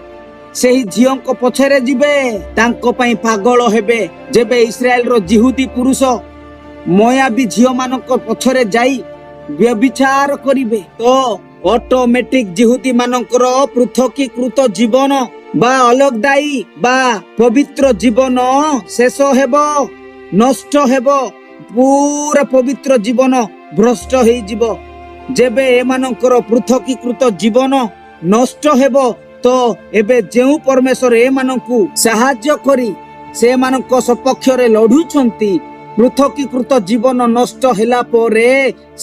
[SPEAKER 1] ସେହି ଝିଅଙ୍କ ପଛରେ ଯିବେ, ତାଙ୍କ ପାଇଁ ପାଗଳ ହେବେ। ଯେବେ ଇସ୍ରାଏଲର ଜିହୁଦୀ ପୁରୁଷ ମୟାବୀ ଝିଅ ମାନଙ୍କ ପଛରେ ଯାଇ ବ୍ୟଭିଚାର କରିବେ ତ ଅଟୋମେଟିକ ଜିହୁଦୀ ମାନଙ୍କର ପୃଥକୀକୃତ ଜୀବନ ବା ଅଲଗଦାୟୀ ବା ପବିତ୍ର ଜୀବନ ଶେଷ ହେବ, ନଷ୍ଟ ହେବ। ପୁରା ପବିତ୍ର ଜୀବନ ଭ୍ରଷ୍ଟ ହେଇଯିବ। ଯେବେ ଏମାନଙ୍କର ପୃଥକୀକୃତ ଜୀବନ ନଷ୍ଟ ହେବ ତ ଏବେ ଯେଉଁ ପରମେଶ୍ୱର ଏମାନଙ୍କୁ ସାହାଯ୍ୟ କରି ସେମାନଙ୍କ ସପକ୍ଷରେ ଲଢୁଛନ୍ତି, ପୃଥକୀକୃତ ଜୀବନ ନଷ୍ଟ ହେଲା ପରେ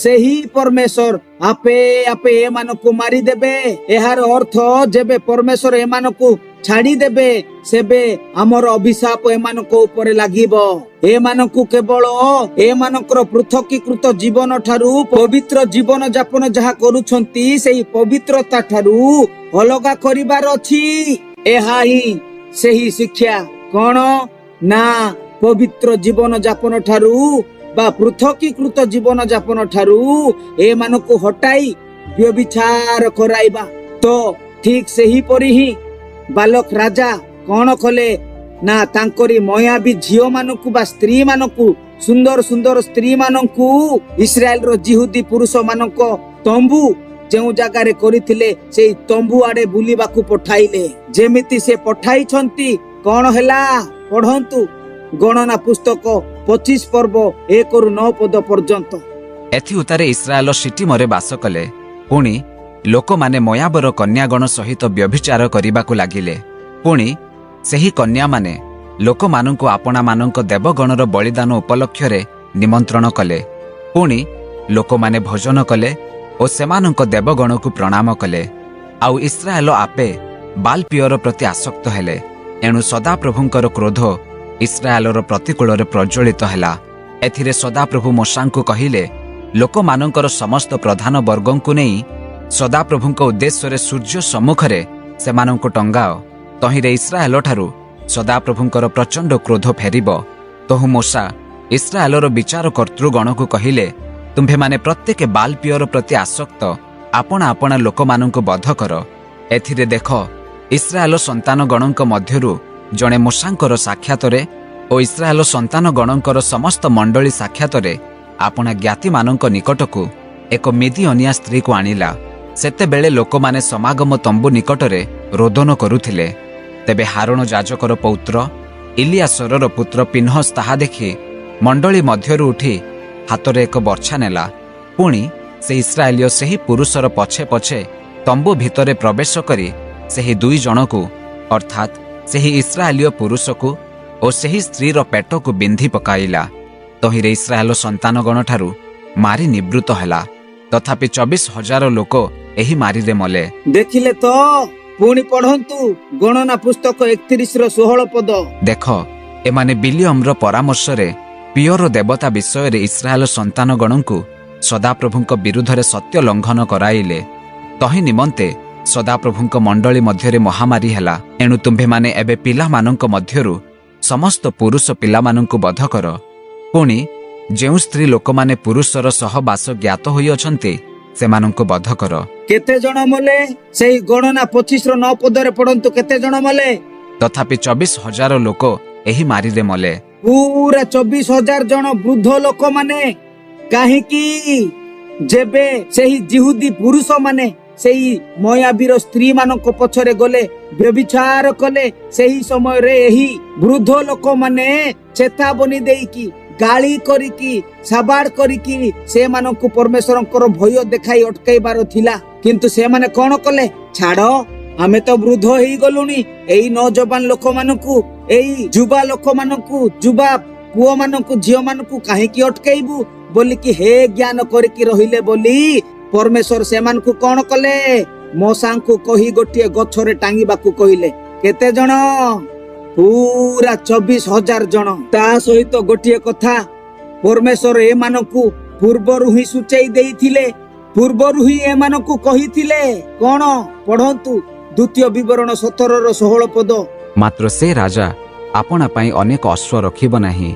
[SPEAKER 1] ସେହି ପରମେଶ୍ୱର ଆପେ ଆପେ ଏମାନଙ୍କୁ ମାରିଦେବେ। ଏହାର ଅର୍ଥ ଯେବେ ପରମେଶ୍ୱର ଏମାନଙ୍କୁ ଛାଡିଦେବେ ସେବେ ଆମର ଅଭିଶାପ ଏମାନଙ୍କ ଉପରେ ଲାଗିବ। ଏମାନଙ୍କୁ କେବଳ ଏମାନଙ୍କର ପୃଥକୀକୃତ ଜୀବନ ଠାରୁ ପବିତ୍ର ଜୀବନ ଯାପନ ଯାହା କରୁଛନ୍ତି ସେହି ପବିତ୍ରତା ଠାରୁ ଅଲଗା କରିବାର ଅଛି। ଏହା ହିଁ ସେହି ଶିକ୍ଷା। କଣ ନା ପବିତ୍ର ଜୀବନ ଯାପନ ଠାରୁ ବା ପୃଥକୀକୃତ ଜୀବନ ଯାପନ ଠାରୁ ଏମାନଙ୍କୁ ହଟାଇ ବ୍ୟଭିଚାର କରାଇବା। ତ ଠିକ ସେହିପରି ହିଁ ବାଲକ ରାଜା କଣ କଲେ ନା ତାଙ୍କରି ମୟାବୀ ଝିଅ ମାନଙ୍କୁ ବା ସ୍ତ୍ରୀ ମାନଙ୍କୁ, ସୁନ୍ଦର ସୁନ୍ଦର ସ୍ତ୍ରୀ ମାନଙ୍କୁ ଇସ୍ରାଏଲର ଜିହୁଦୀ ପୁରୁଷ ମାନଙ୍କ ତମ୍ବୁ ଯେଉଁ ଜାଗାରେ କରିଥିଲେ ସେଇ ତମ୍ବୁ ଆଡେ ବୁଲିବାକୁ ପଠାଇଲେ। ଯେମିତି ସେ ପଠାଇଛନ୍ତି କଣ ହେଲା ପଢନ୍ତୁ ଗଣନା ପୁସ୍ତକ 25 ପର୍ବ 1ରୁ 9 ପଦ ପର୍ଯ୍ୟନ୍ତ।
[SPEAKER 2] ଏଥି ଉତ୍ତାରେ ଇସ୍ରାଏଲ ସିଟିମରେ ବାସ କଲେ। ପୁଣି ଲୋକମାନେ ମୟାବର କନ୍ୟାଗଣ ସହିତ ବ୍ୟଭିଚାର କରିବାକୁ ଲାଗିଲେ। ପୁଣି ସେହି କନ୍ୟାମାନେ ଲୋକମାନଙ୍କୁ ଆପଣାମାନଙ୍କ ଦେବଗଣର ବଳିଦାନ ଉପଲକ୍ଷରେ ନିମନ୍ତ୍ରଣ କଲେ। ପୁଣି ଲୋକମାନେ ଭୋଜନ କଲେ ଓ ସେମାନଙ୍କ ଦେବଗଣକୁ ପ୍ରଣାମ କଲେ। ଆଉ ଇସ୍ରାଏଲ ଆପେ ବାଲପିଓର ପ୍ରତି ଆସକ୍ତ ହେଲେ। ଏଣୁ ସଦାପ୍ରଭୁଙ୍କର କ୍ରୋଧ ଇସ୍ରାଏଲର ପ୍ରତିକୂଳରେ ପ୍ରଜ୍ୱଳିତ ହେଲା। ଏଥିରେ ସଦାପ୍ରଭୁ ମୋଶାଙ୍କୁ କହିଲେ, ଲୋକମାନଙ୍କର ସମସ୍ତ ପ୍ରଧାନ ବର୍ଗଙ୍କୁ ନେଇ ସଦାପ୍ରଭୁଙ୍କ ଉଦ୍ଦେଶ୍ୟରେ ସୂର୍ଯ୍ୟ ସମ୍ମୁଖରେ ସେମାନଙ୍କୁ ଟଙ୍ଗାଅ। ତହିଁରେ ଇସ୍ରାଏଲ ଠାରୁ ସଦାପ୍ରଭୁଙ୍କର ପ୍ରଚଣ୍ଡ କ୍ରୋଧ ଫେରିବ। ତହୁ ମୋଶା ଇସ୍ରାଏଲର ବିଚାର କର୍ତ୍ତୃଗଣକୁ କହିଲେ, ତୁମ୍ଭେମାନେ ପ୍ରତ୍ୟେକ ବାଲପିଓର ପ୍ରତି ଆସକ୍ତ ଆପଣା ଆପଣା ଲୋକମାନଙ୍କୁ ବଧ କର। ଏଥିରେ ଦେଖ, ଇସ୍ରାଏଲ ସନ୍ତାନଗଣଙ୍କ ମଧ୍ୟରୁ ଜଣେ ମୋଶାଙ୍କର ସାକ୍ଷାତରେ ଓ ଇସ୍ରାଏଲ ସନ୍ତାନଗଣଙ୍କର ସମସ୍ତ ମଣ୍ଡଳୀ ସାକ୍ଷାତରେ ଆପଣା ଜ୍ଞାତିମାନଙ୍କ ନିକଟକୁ ଏକ ମିଦିଅନିଆ ସ୍ତ୍ରୀକୁ ଆଣିଲା। ସେତେବେଳେ ଲୋକମାନେ ସମାଗମ ତମ୍ବୁ ନିକଟରେ ରୋଦନ କରୁଥିଲେ। ତେବେ ହାରଣ ଯାଜକର ପୌତ୍ର ଇଲିଆସରର ପୁତ୍ର ପିନ୍ହସ ତାହା ଦେଖି ମଣ୍ଡଳୀ ମଧ୍ୟରୁ ଉଠି ହାତରେ ଏକ ବର୍ଚ୍ଛା ନେଲା। ପୁଣି ସେ ଇସ୍ରାଏଲୀୟ ସେହି ପୁରୁଷର ପଛେ ପଛେ ତମ୍ବୁ ଭିତରେ ପ୍ରବେଶ କରି ସେହି ଦୁଇ ଜଣକୁ ଅର୍ଥାତ୍ ସେହି ଇସ୍ରାଏଲୀୟ ପୁରୁଷକୁ ଓ ସେହି ସ୍ତ୍ରୀର ପେଟକୁ ବିନ୍ଧି ପକାଇଲା। ତହିଁରେ ଇସ୍ରାଏଲ ସନ୍ତାନଗଣଠାରୁ ମାରି ନିବୃତ୍ତ ହେଲା। ତଥାପି 24,000 ଲୋକ ଏହି ମାରିରେ ମଲେ।
[SPEAKER 1] ଦେଖିଲେ ତ? ପୁଣି ପଢନ୍ତୁ ଗଣନା ପୁସ୍ତକ 31ର 16 ପଦ।
[SPEAKER 2] ଦେଖ, ଏମାନେ ବିଲିୟମର ପରାମର୍ଶରେ ପିଓର ଦେବତା ବିଷୟରେ ଇସ୍ରାଏଲ ସନ୍ତାନଗଣଙ୍କୁ ସଦାପ୍ରଭୁଙ୍କ ବିରୁଦ୍ଧରେ ସତ୍ୟ ଲଙ୍ଘନ କରାଇଲେ। ତହିଁ ନିମନ୍ତେ ସଦାପ୍ରଭୁଙ୍କ ମଣ୍ଡଳୀ ମଧ୍ୟରେ ମହାମାରୀ ହେଲା। ଏଣୁ ତୁମ୍ଭେମାନେ ଏବେ ପିଲାମାନଙ୍କ ମଧ୍ୟରୁ ସମସ୍ତ ପୁରୁଷ ପିଲାମାନଙ୍କୁ ବଧ କର। ପୁଣି ଯେଉଁ ସ୍ତ୍ରୀ ଲୋକମାନେ ପୁରୁଷର ସହବାସ ଜ୍ଞାତ ହୋଇଅଛନ୍ତି ସେମାନଙ୍କୁ ବଧ କର।
[SPEAKER 1] କେତେ ଜଣ ମଲେ? ସେଇ ଗଣନା 25ର 9 ପଦରେ ପଢନ୍ତୁ କେତେ ଜଣ ମଲେ?
[SPEAKER 2] ତଥାପି 24,000 ଲୋକ ଏହି ମାରିରେ ମଲେ।
[SPEAKER 1] ପୁରା 24,000 ଜଣ ବୃଦ୍ଧ ଲୋକମାନେ। କାହିଁକି? ଯେବେ ସେହି ଜିହୁଦୀ ପୁରୁଷ ମାନେ ସେହି ମୟାବୀର ସ୍ତ୍ରୀ ମାନଙ୍କ ପଛରେ ଗଲେ, ବ୍ୟଭିଚାର କଲେ, ସେହି ସମୟରେ ଏହି ବୃଦ୍ଧ ଲୋକମାନେ ଚେତାବନୀ ଦେଇକି ଗାଳି କରିକି ସାବାଡ କରିକି ସେମାନଙ୍କୁ ପରମେଶ୍ୱରଙ୍କର ଭୟ ଦେଖାଇ ଅଟକାଇବାର ଥିଲା। କିନ୍ତୁ ସେମାନେ କଣ କଲେ? ଛାଡ, ଆମେ ତ ବୃଦ୍ଧ ହେଇଗଲୁଣି, ଏଇ ନଜବାନ ଲୋକମାନଙ୍କୁ, ଏଇ ଯୁବା ଲୋକମାନଙ୍କୁ, ଯୁବା ପୁଅ ମାନଙ୍କୁ, ଝିଅ ମାନଙ୍କୁ କାହିଁକି ଅଟକେଇବୁ ବୋଲିକି ହେ ଜ୍ଞାନ କରିକି ରହିଲେ ବୋଲି ପରମେଶ୍ୱର ସେମାନଙ୍କୁ କଣ କଲେ? ମୋଶାଙ୍କୁ କହି ଗୋଟିଏ ଗଛରେ ଟାଙ୍ଗିବାକୁ କହିଲେ। କେତେ ଜଣ? ପୁରା 24,000 ଜଣ। ତା ସହିତ ଗୋଟିଏ କଥା, ପରମେଶ୍ୱର ଏମାନଙ୍କୁ ପୂର୍ବରୁ ହିଁ ସୂଚେଇ ଦେଇଥିଲେ, ପୂର୍ବରୁ ହିଁ ଏମାନଙ୍କୁ କହିଥିଲେ। କଣ? ପଢନ୍ତୁ ଦ୍ୱିତୀୟ ବିବରଣ 17ର 16 ପଦ।
[SPEAKER 2] ମାତ୍ର ସେ ରାଜା ଆପଣା ପାଇଁ ଅନେକ ଅଶ୍ଵ ରଖିବ ନାହିଁ,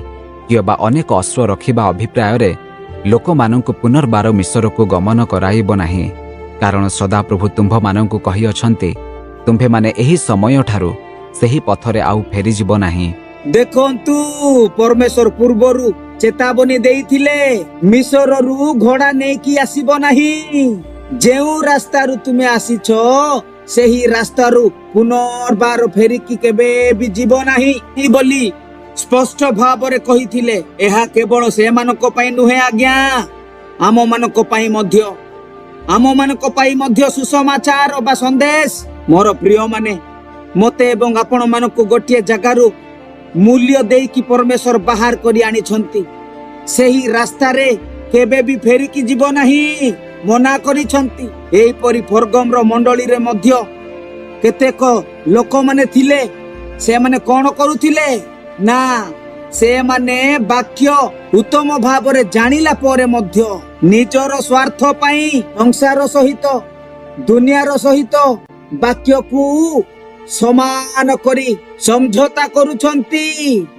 [SPEAKER 2] କିମ୍ବା ଅନେକ ଅଶ୍ଵ ରଖିବା ଅଭିପ୍ରାୟରେ ଲୋକମାନଙ୍କୁ ପୁନର୍ବାର ମିଶରକୁ ଗମନ କରାଇବ ନାହିଁ। କାରଣ ସଦାପ୍ରଭୁ ତୁମ୍ଭମାନଙ୍କୁ କହିଅଛନ୍ତି, ତୁମ୍ଭେମାନେ ଏହି ସମୟଠାରୁ ସେହି ପଥରେ ଆଉ ଫେରିଯିବ ନାହିଁ।
[SPEAKER 1] ଦେଖନ୍ତୁ, ପରମେଶ୍ୱର ପୂର୍ବରୁ ଚେତାବନୀ ଦେଇଥିଲେ, ମିଶରରୁ ଘୋଡା ନେଇକି ଆସିବ ନାହିଁ। ଯେଉଁ ରାସ୍ତାରୁ ତୁମେ ଆସିଛ ସେହି ରାସ୍ତାରୁ ପୁନର୍ବାର ଫେରିକି କେବେ ବି ଯିବ ନାହିଁ ବୋଲି ସ୍ପଷ୍ଟ ଭାବରେ କହିଥିଲେ। ଏହା କେବଳ ସେମାନଙ୍କ ପାଇଁ ନୁହେଁ ଆଜ୍ଞା, ଆମମାନଙ୍କ ପାଇଁ ମଧ୍ୟ ସୁସମାଚାର ବା ସନ୍ଦେଶ। ମୋର ପ୍ରିୟମାନେ, ମତେ ଏବଂ ଆପଣ ମାନଙ୍କୁ ଗୋଟିଏ ଜାଗାରୁ ମୂଲ୍ୟ ଦେଇକି ପରମେଶ୍ୱର ବାହାର କରି ଆଣିଛନ୍ତି। ସେହି ରାସ୍ତାରେ କେବେ ବି ଫେରିକି ଯିବ ନାହିଁ ମନା କରିଛନ୍ତି। ଏହିପରି ଫର୍ଗମର ମଣ୍ଡଳୀରେ ମଧ୍ୟ କେତେକ ଲୋକମାନେ ଥିଲେ। ସେମାନେ କଣ କରୁଥିଲେ ନା ସେମାନେ ବାକ୍ୟ ଉତ୍ତମ ଭାବରେ ଜାଣିଲା ପରେ ମଧ୍ୟ ନିଜର ସ୍ୱାର୍ଥ ପାଇଁ ସଂସାର ସହିତ, ଦୁନିଆର ସହିତ ବାକ୍ୟକୁ ସମାନ କରି ସମଝୋତା କରୁଛନ୍ତି।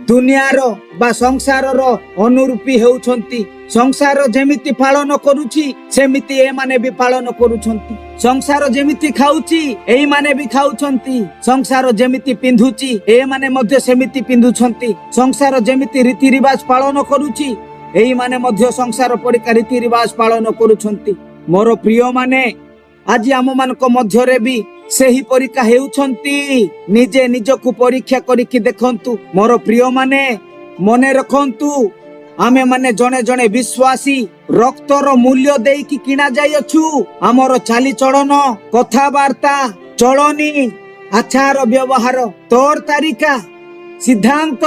[SPEAKER 1] ଦୁନିଆର ବା ସଂସାରର ଅନୁରୂପୀ ହେଉଛନ୍ତି। ସଂସାର ଯେମିତି ପାଳନ କରୁଛି ସେମିତି ଏମାନେ ବି ପାଳନ କରୁଛନ୍ତି। ସଂସାର ଯେମିତି ଖାଉଛି ଏଇମାନେ ବି ଖାଉଛନ୍ତି। ସଂସାର ଯେମିତି ପିନ୍ଧୁଛି ଏମାନେ ମଧ୍ୟ ସେମିତି ପିନ୍ଧୁଛନ୍ତି। ସଂସାର ଯେମିତି ରୀତି ରିବାଜ ପାଳନ କରୁଛି ଏଇମାନେ ମଧ୍ୟ ସଂସାର ପରିକା ରୀତି ରିବାଜ ପାଳନ କରୁଛନ୍ତି। ମୋର ପ୍ରିୟମାନେ, ଆଜି ଆମ ମାନଙ୍କ ମଧ୍ୟରେ ବି ସେହି ପରୀକ୍ଷା ହେଉଛନ୍ତି। ନିଜେ ନିଜକୁ ପରୀକ୍ଷା କରିକି ଦେଖନ୍ତୁ। ମୋର ପ୍ରିୟମାନେ, ମନେ ରଖନ୍ତୁ, ଆମେ ମାନେ ଜଣେ ଜଣେ ବିଶ୍ୱାସୀ ରକ୍ତର ମୂଲ୍ୟ ଦେଇକି କିଣା ଯାଇଅଛୁ। ଆମର ଚାଲିଚଳନ, କଥାବାର୍ତ୍ତା, ଚଳନି, ଆଚାର ବ୍ୟବହାର, ତୋର ତାରିକା, ସିଦ୍ଧାନ୍ତ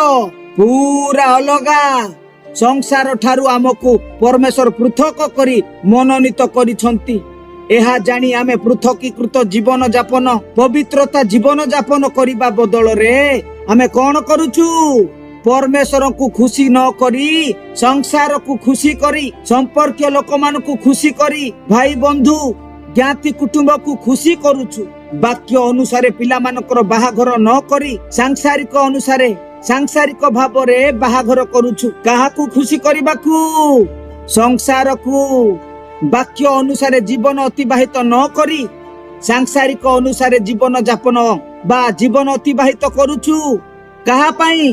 [SPEAKER 1] ପୁରା ଅଲଗା। ସଂସାର ଠାରୁ ଆମକୁ ପରମେଶ୍ୱର ପୃଥକ କରି ମନୋନୀତ କରିଛନ୍ତି। ଏହା ଜାଣି ଆମେ ପୃଥକୀକୃତ ଜୀବନ ଯାପନ, ପବିତ୍ରତା ଜୀବନ ଯାପନ କରିବା ବଦଳରେ ଆମେ କଣ କରୁଛୁ? ପରମେଶ୍ୱରଙ୍କୁ ଖୁସି ନ କରି ସଂସାରକୁ ଖୁସି କରି, ସମ୍ପର୍କୀୟ ଲୋକମାନଙ୍କୁ ଖୁସି କରି, ଭାଇ ବନ୍ଧୁ ଜ୍ଞାତି କୁଟୁମ୍ବକୁ ଖୁସି କରୁଛୁ। ବାକ୍ୟ ଅନୁସାରେ ପିଲାମାନଙ୍କର ବାହାଘର ନ କରି ସାଂସାରିକ ଭାବରେ ବାହାଘର କରୁଛୁ। କାହାକୁ ଖୁସି କରିବାକୁ? ସଂସାରକୁ। ବାକ୍ୟ ଅନୁସାରେ ଜୀବନ ଅତିବାହିତ ନ କରି ସାଂସାରିକ ଅନୁସାରେ ଜୀବନ ଯାପନ ବା ଜୀବନ ଅତିବାହିତ କରୁଛୁ। କାହା ପାଇଁ?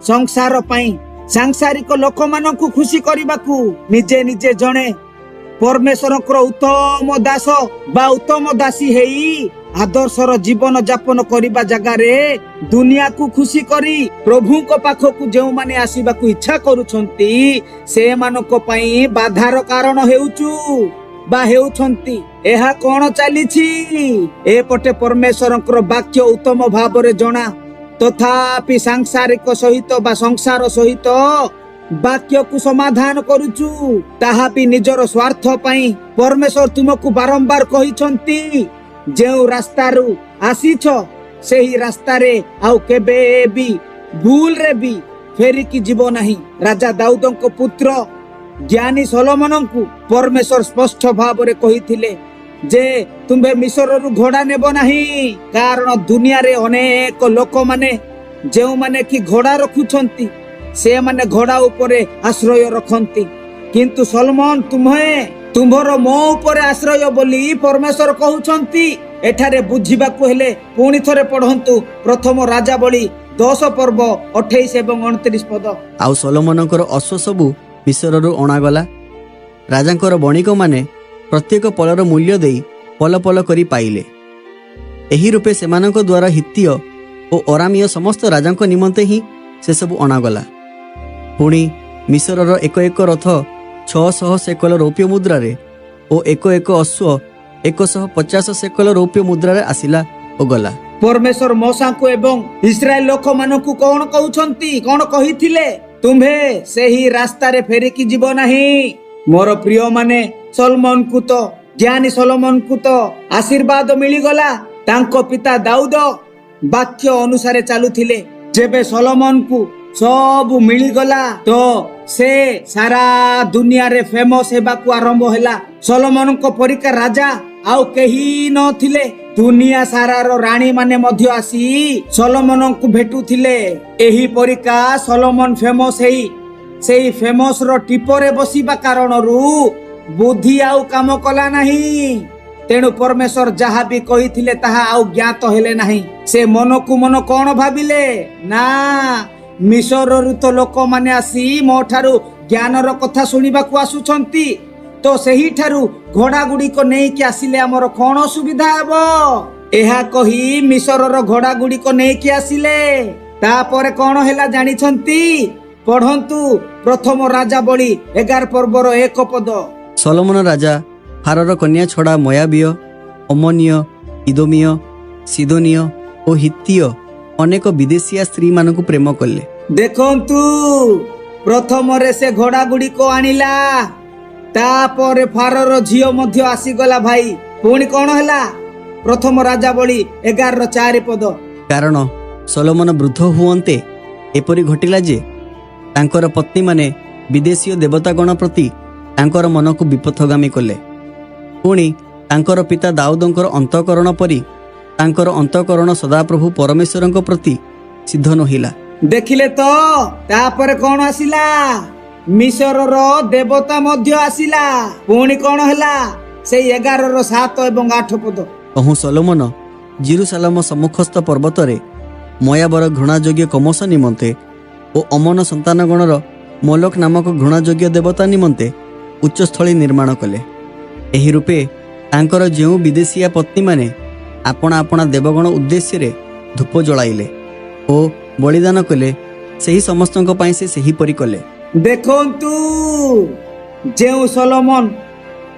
[SPEAKER 1] ସଂସାର ପାଇଁ, ସାଂସାରିକ ଲୋକମାନଙ୍କୁ ଖୁସି କରିବାକୁ। ନିଜେ ଜଣେ ପରମେଶ୍ୱରଙ୍କର ଉତ୍ତମ ଦାସ ବା ଉତ୍ତମ ଦାସୀ ହେଇ ଆଦର୍ଶର ଜୀବନ ଯାପନ କରିବା ଜାଗାରେ ଦୁନିଆକୁ ଖୁସି କରି ପ୍ରଭୁଙ୍କ ପାଖକୁ ଯେଉଁମାନେ ଆସିବାକୁ ଇଚ୍ଛା କରୁଛନ୍ତି ସେମାନଙ୍କ ପାଇଁ ବାଧାର କାରଣ ହେଉଛନ୍ତି। ଏହା କଣ ଚାଲିଛି? ଏପଟେ ପରମେଶ୍ୱରଙ୍କର ବାକ୍ୟ ଉତ୍ତମ ଭାବରେ ଜଣା, ତଥାପି ସାଂସାରିକ ସହିତ ବା ସଂସାର ସହିତ ବାକ୍ୟକୁ ସମାଧାନ କରୁଛୁ। ତାହା ବି ନିଜର ସ୍ୱାର୍ଥ ପାଇଁ। ପରମେଶ୍ୱର ତୁମକୁ ବାରମ୍ବାର କହିଛନ୍ତି, ଯେଉଁ ରାସ୍ତାରୁ ଆସିଛ ସେହି ରାସ୍ତାରେ ଆଉ କେବେ ବି ଭୁଲରେ ବି ଫେରିକି ଯିବ ନାହିଁ। ରାଜା ଦାଉଦଙ୍କ ପୁତ୍ର ଜ୍ଞାନୀ ସଲୋମନଙ୍କୁ ପରମେଶ୍ୱର ସ୍ପଷ୍ଟ ଭାବରେ କହିଥିଲେ ଯେ ତୁମ୍ଭେ ମିଶରରୁ ଘୋଡା ନେବ ନାହିଁ। କାରଣ ଦୁନିଆରେ ଅନେକ ଲୋକମାନେ ଯେଉଁମାନେ କି ଘୋଡା ରଖୁଛନ୍ତି ସେମାନେ ଘୋଡା ଉପରେ ଆଶ୍ରୟ ରଖନ୍ତି, କିନ୍ତୁ ସଲୋମନ ତୁମ୍ଭର ମୋ ଉପରେ ଆଶ୍ରୟ ବୋଲି ପରମେଶ୍ୱର କହୁଛନ୍ତି। ଏଠାରେ ବୁଝିବାକୁ ହେଲେ ପୁଣି ଥରେ ପଢନ୍ତୁ ପ୍ରଥମ ରାଜାବଳୀ 10 ପର୍ବ 28 ଏବଂ 29 ପଦ।
[SPEAKER 3] ଆଉ ସଲୋମନଙ୍କର ଅଶ୍ଵ ସବୁ ମିଶରରୁ ଅଣାଗଲା। ରାଜାଙ୍କର ବଣିକମାନେ ପ୍ରତ୍ୟେକ ପଲର ମୂଲ୍ୟ ଦେଇ ପଲ ପଲ କରି ପାଇଲେ। ଏହି ରୂପେ ସେମାନଙ୍କ ଦ୍ୱାରା ହିତୀୟ ଓ ଅରାମୀୟ ସମସ୍ତ ରାଜାଙ୍କ ନିମନ୍ତେ ହିଁ ସେସବୁ ଅଣାଗଲା। ପୁଣି ମିଶରର ଏକ ଏକ ରଥ 600 ସେକଲ ରୌପ୍ୟ ମୁଦ୍ରାରେ ଓ ଏକ ଏକ ଅଶ୍ଵ 150 ସେକଲ ରୌପ୍ୟ ମୁଦ୍ରାରେ ଆସିଲା ଓ ଗଲା।
[SPEAKER 1] ପରମେଶ୍ୱର ମୋସାଙ୍କୁ ଏବଂ ଇସ୍ରାଏଲ ଲୋକମାନଙ୍କୁ କଣ କହୁଛନ୍ତି? କଣ କହିଥିଲେ? ତୁମ୍ଭେ ସେହି ରାସ୍ତାରେ ଫେରିକି ଯିବ ନାହିଁ। ମୋର ପ୍ରିୟମାନେ, ଜ୍ଞାନୀ ସଲୋମନକୁ ତ ଆଶୀର୍ବାଦ ମିଳିଗଲା। ତାଙ୍କ ପିତା ଦାଉଦ ବାକ୍ୟ ଅନୁସାରେ ଚାଲୁଥିଲେ। ଯେବେ ସଲୋମନକୁ ସବୁ ମିଳିଗଲା ତ ସେ ସାରା ଦୁନିଆରେ ଫେମସ ହେବାକୁ ଆରମ୍ଭ ହେଲା। ସଲୋମନଙ୍କ ପରିକା ରାଜା ଆଉ କେହି ନଥିଲେ। ଦୁନିଆ ସାରାର ରାଣୀ ମାନେ ମଧ୍ୟ ଆସି ସଲୋମନଙ୍କୁ ଭେଟୁଥିଲେ। ଏହି ପରିକା ସଲୋମନ ଫେମସ ହେଇ ସେଇ ଫେମସ ର ଟିପରେ ବସିବା କାରଣରୁ ବୁଦ୍ଧି ଆଉ କାମ କଲା ନାହିଁ। ତେଣୁ ପରମେଶ୍ୱର ଯାହା ବି କହିଥିଲେ ତାହା ଆଉ ଜ୍ଞାତ ହେଲେ ନାହିଁ। ସେ ମନକୁ ମନ କଣ ଭାବିଲେ ନା ମିଶରରୁ ତ ଲୋକମାନେ ଆସି ମୋ ଠାରୁ ଜ୍ଞାନର କଥା ଶୁଣିବାକୁ ଆସୁଛନ୍ତି ତ ସେହିଠାରୁ ଘୋଡ଼ା ଗୁଡ଼ିକ ନେଇକି ଆସିଲେ ଆମର କଣ ସୁବିଧା ହେବ? ଏହା କହି ମିଶରର ଘୋଡ଼ା ଗୁଡ଼ିକ ନେଇକି ଆସିଲେ। ତାପରେ କଣ ହେଲା ଜାଣିଛନ୍ତି? ପଢନ୍ତୁ ପ୍ରଥମ ରାଜାବଳୀ 11 ପର୍ବର 1 ପଦ।
[SPEAKER 3] ସଲୋମନ ରାଜା ଫାରର କନ୍ୟା ଛଡ଼ା ମୋୟାବୀୟ, ଅମନୀୟ, ଇଦୋମୀୟ, ସିଦୋନୀୟ ଓ ହିତ୍ତୀୟ ଅନେକ ବିଦେଶିଆ ସ୍ତ୍ରୀମାନଙ୍କୁ ପ୍ରେମ କଲେ।
[SPEAKER 1] ଦେଖନ୍ତୁ ପ୍ରଥମରେ ସେ ଘୋଡ଼ା ଗୁଡ଼ିକ ଆଣିଲା, ତାପରେ ଫାରର ଝିଅ ମଧ୍ୟ ଆସିଗଲା ଭାଇ। ପୁଣି କଣ ହେଲା? ପ୍ରଥମ ରାଜାବଳୀ 11ର 4 ପଦ।
[SPEAKER 3] କାରଣ ସଲୋମନ ବୃଦ୍ଧ ହୁଅନ୍ତେ ଏପରି ଘଟିଲା ଯେ ତାଙ୍କର ପତ୍ନୀମାନେ ବିଦେଶୀୟ ଦେବତାଗଣ ପ୍ରତି ତାଙ୍କର ମନକୁ ବିପଥଗାମୀ କଲେ। ପୁଣି ତାଙ୍କର ପିତା ଦାଉଦଙ୍କର ଅନ୍ତଃକରଣ ପରି ତାଙ୍କର ଅନ୍ତଃକରଣ ସଦାପ୍ରଭୁ ପରମେଶ୍ୱରଙ୍କ ପ୍ରତି ସିଦ୍ଧ ନୋହିଲା।
[SPEAKER 1] ଦେଖିଲେ ତ ତାପରେ କଣ ଆସିଲା? ମିଶରର ଦେବତା ମଧ୍ୟ ଆସିଲା। ପୁଣି କଣ ହେଲା? ସେଇ 11ର 7 ଏବଂ 8 ପଦ।
[SPEAKER 3] ତହୁଁ ସଲୋମନ ଜିରୁସାଲାମ ସମ୍ମୁଖସ୍ଥ ପର୍ବତରେ ମୋୟାବର ଘୃଣାଯୋଗ୍ୟ କମୋସ ନିମନ୍ତେ ଓ ଅମନ ସନ୍ତାନଗଣର ମୋଲକ ନାମକ ଘୃଣାଯୋଗ୍ୟ ଦେବତା ନିମନ୍ତେ ଉଚ୍ଚସ୍ଥଳୀ ନିର୍ମାଣ କଲେ। ଏହି ରୂପେ ତାଙ୍କର ଯେଉଁ ବିଦେଶିଆ ପତ୍ନୀମାନେ ଆପଣା ଆପଣା ଦେବଗଣ ଉଦ୍ଦେଶ୍ୟରେ ଧୂପ ଜଳାଇଲେ ଓ ବଳିଦାନ କଲେ, ସେହି ସମସ୍ତଙ୍କ ପାଇଁ ସେ ସେହିପରି କଲେ।
[SPEAKER 1] ଦେଖନ୍ତୁ ଯେଉଁ ସଲୋମନ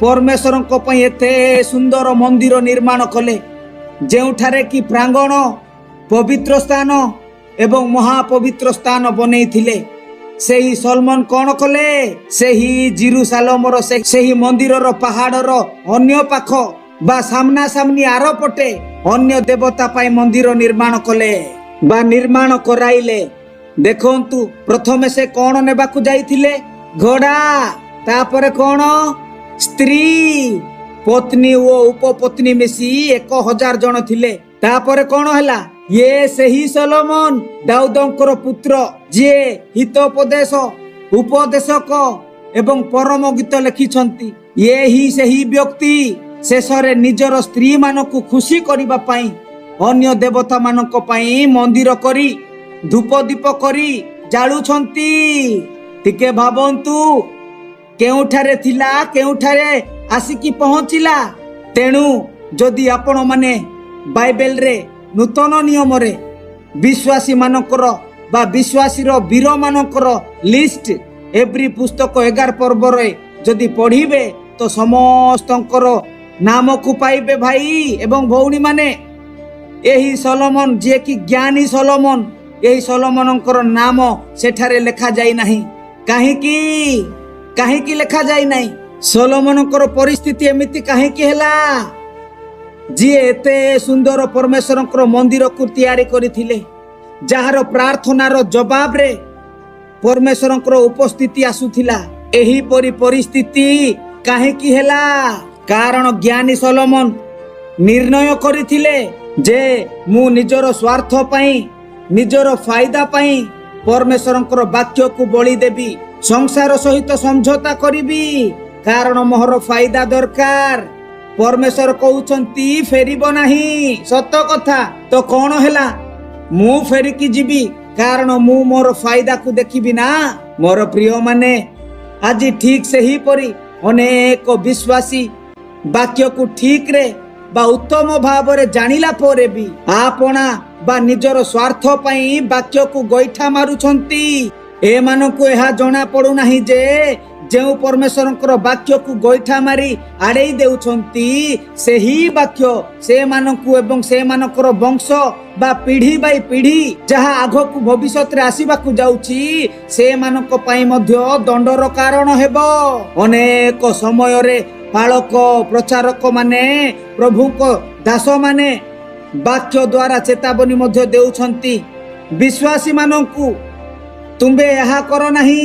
[SPEAKER 1] ପରମେଶ୍ୱରଙ୍କ ପାଇଁ ଏତେ ସୁନ୍ଦର ମନ୍ଦିର ନିର୍ମାଣ କଲେ, ଯେଉଁଠାରେ କି ପ୍ରାଙ୍ଗଣ, ପବିତ୍ର ସ୍ଥାନ ଏବଂ ମହାପବିତ୍ର ସ୍ଥାନ ବନେଇଥିଲେ, ସେହି ସଲୋମନ କଣ କଲେ? ସେହି ଜିରୁସାଲମର ସେହି ମନ୍ଦିରର ପାହାଡ଼ର ଅନ୍ୟ ପାଖ ବା ସାମ୍ନା ସାମ୍ନି ଆର ପଟେ ଅନ୍ୟ ଦେବତା ପାଇଁ ମନ୍ଦିର ନିର୍ମାଣ କଲେ ବା ନିର୍ମାଣ କରାଇଲେ। ଦେଖନ୍ତୁ ପ୍ରଥମେ ସେ କଣ ନେବାକୁ ଯାଇଥିଲେ? ଘୋଡ଼ା। ତାପରେ କଣ? ସ୍ତ୍ରୀ, ପତ୍ନୀ ଓ ଉପପତ୍ନୀ ମିଶି 1000 ଜଣ ଥିଲେ। ତାପରେ କଣ ହେଲା? ଇଏ ସେହି ସଲୋମନ ଦାଉଦଙ୍କର ପୁତ୍ର, ଯିଏ ହିତୋପଦେଶ, ଉପଦେଶକ ଏବଂ ପରମ ଗୀତ ଲେଖିଛନ୍ତି। ଇଏ ହିଁ ସେହି ବ୍ୟକ୍ତି ଶେଷରେ ନିଜର ସ୍ତ୍ରୀ ମାନଙ୍କୁ ଖୁସି କରିବା ପାଇଁ ଅନ୍ୟ ଦେବତା ମାନଙ୍କ ପାଇଁ ମନ୍ଦିର କରି ଧୂପ ଦୀପ କରି ଜାଳୁଛନ୍ତି। ଟିକେ ଭାବନ୍ତୁ, କେଉଁଠାରେ ଥିଲା, କେଉଁଠାରେ ଆସିକି ପହଞ୍ଚିଲା। ତେଣୁ ଯଦି ଆପଣ ମାନେ ବାଇବେଲରେ ନୂତନ ନିୟମରେ ବିଶ୍ୱାସୀ ମାନଙ୍କର ବା ବିଶ୍ୱାସୀର ବୀର ମାନଙ୍କର ଲିଷ୍ଟ ଏଭ୍ରି ପୁସ୍ତକ 11 ପର୍ବରେ ଯଦି ପଢିବେ ତ ସମସ୍ତଙ୍କର ନାମକୁ ପାଇବେ ଭାଇ ଏବଂ ଭଉଣୀ ମାନେ। ଏହି ସଲୋମନ ଯିଏକି ଜ୍ଞାନୀ ସଲୋମନ, ଏହି ସଲୋମନଙ୍କର ନାମ ସେଠାରେ ଲେଖାଯାଇ ନାହିଁ। କାହିଁକି? କାହିଁକି ଲେଖାଯାଇ ନାହିଁ? ସଲୋମନଙ୍କର ପରିସ୍ଥିତି ଏମିତି କାହିଁକି ହେଲା? ଯିଏ ଏତେ ସୁନ୍ଦର ପରମେଶ୍ୱରଙ୍କର ମନ୍ଦିରକୁ ତିଆରି କରିଥିଲେ, ଯାହାର ପ୍ରାର୍ଥନାର ଜବାବରେ ପରମେଶ୍ୱରଙ୍କର ଉପସ୍ଥିତି ଆସୁଥିଲା, ଏହିପରି ପରିସ୍ଥିତି କାହିଁକି ହେଲା? କାରଣ ଜ୍ଞାନୀ ସଲୋମନ ନିର୍ଣ୍ଣୟ କରିଥିଲେ ଯେ ମୁଁ ନିଜର ସ୍ୱାର୍ଥ ପାଇଁ, ନିଜର ଫାଇଦା ପାଇଁ ପରମେଶ୍ୱରଙ୍କର ବାକ୍ୟକୁ ବଳି ଦେବି, ସଂସାର ସହିତ ସମଝୋତା କରିବି, କାରଣ ମୋର ଫାଇଦା ଦରକାର। ପରମେଶ୍ୱର କହୁଛନ୍ତି ଫେରିବ ନାହିଁ। ସତ କଥା। ତ କଣ ହେଲା? ମୁଁ ଫେରିକି ଯିବି, କାରଣ ମୁଁ ମୋର ଫାଇଦାକୁ ଦେଖିବି ନା। ମୋର ପ୍ରିୟ ମାନେ, ଆଜି ଠିକ ସେହିପରି ଅନେକ ବିଶ୍ୱାସୀ ବାକ୍ୟକୁ ଠିକରେ ବା ଉତ୍ତମ ଭାବରେ ଜାଣିଲା ପରେ ବି ଆପଣା ବା ନିଜର ସ୍ୱାର୍ଥ ପାଇଁ ବାକ୍ୟକୁ ଗୋଇଠା ମାରୁଛନ୍ତି। ଏମାନଙ୍କୁ ଏହା ଜଣା ପଡୁନାହିଁ ଯେ ଯେଉଁ ପରମେଶ୍ୱରଙ୍କର ବାକ୍ୟକୁ ଗୋଇଠା ମାରି ଆଡେଇ ଦେଉଛନ୍ତି, ସେହି ବାକ୍ୟ ସେମାନଙ୍କୁ ଏବଂ ସେମାନଙ୍କର ବଂଶ ବା ପିଢି ବାଇ ପିଢି ଯାହା ଆଗକୁ ଭବିଷ୍ୟତରେ ଆସିବାକୁ ଯାଉଛି, ସେମାନଙ୍କ ପାଇଁ ମଧ୍ୟ ଦଣ୍ଡର କାରଣ ହେବ। ଅନେକ ସମୟରେ ପାଳକ, ପ୍ରଚାରକ ମାନେ, ପ୍ରଭୁଙ୍କ ଦାସ ମାନେ ବାକ୍ୟ ଦ୍ୱାରା ଚେତାବନୀ ମଧ୍ୟ ଦେଉଛନ୍ତି ବିଶ୍ୱାସୀ ମାନଙ୍କୁ, ତୁମ୍ଭେ ଏହା କର ନାହିଁ,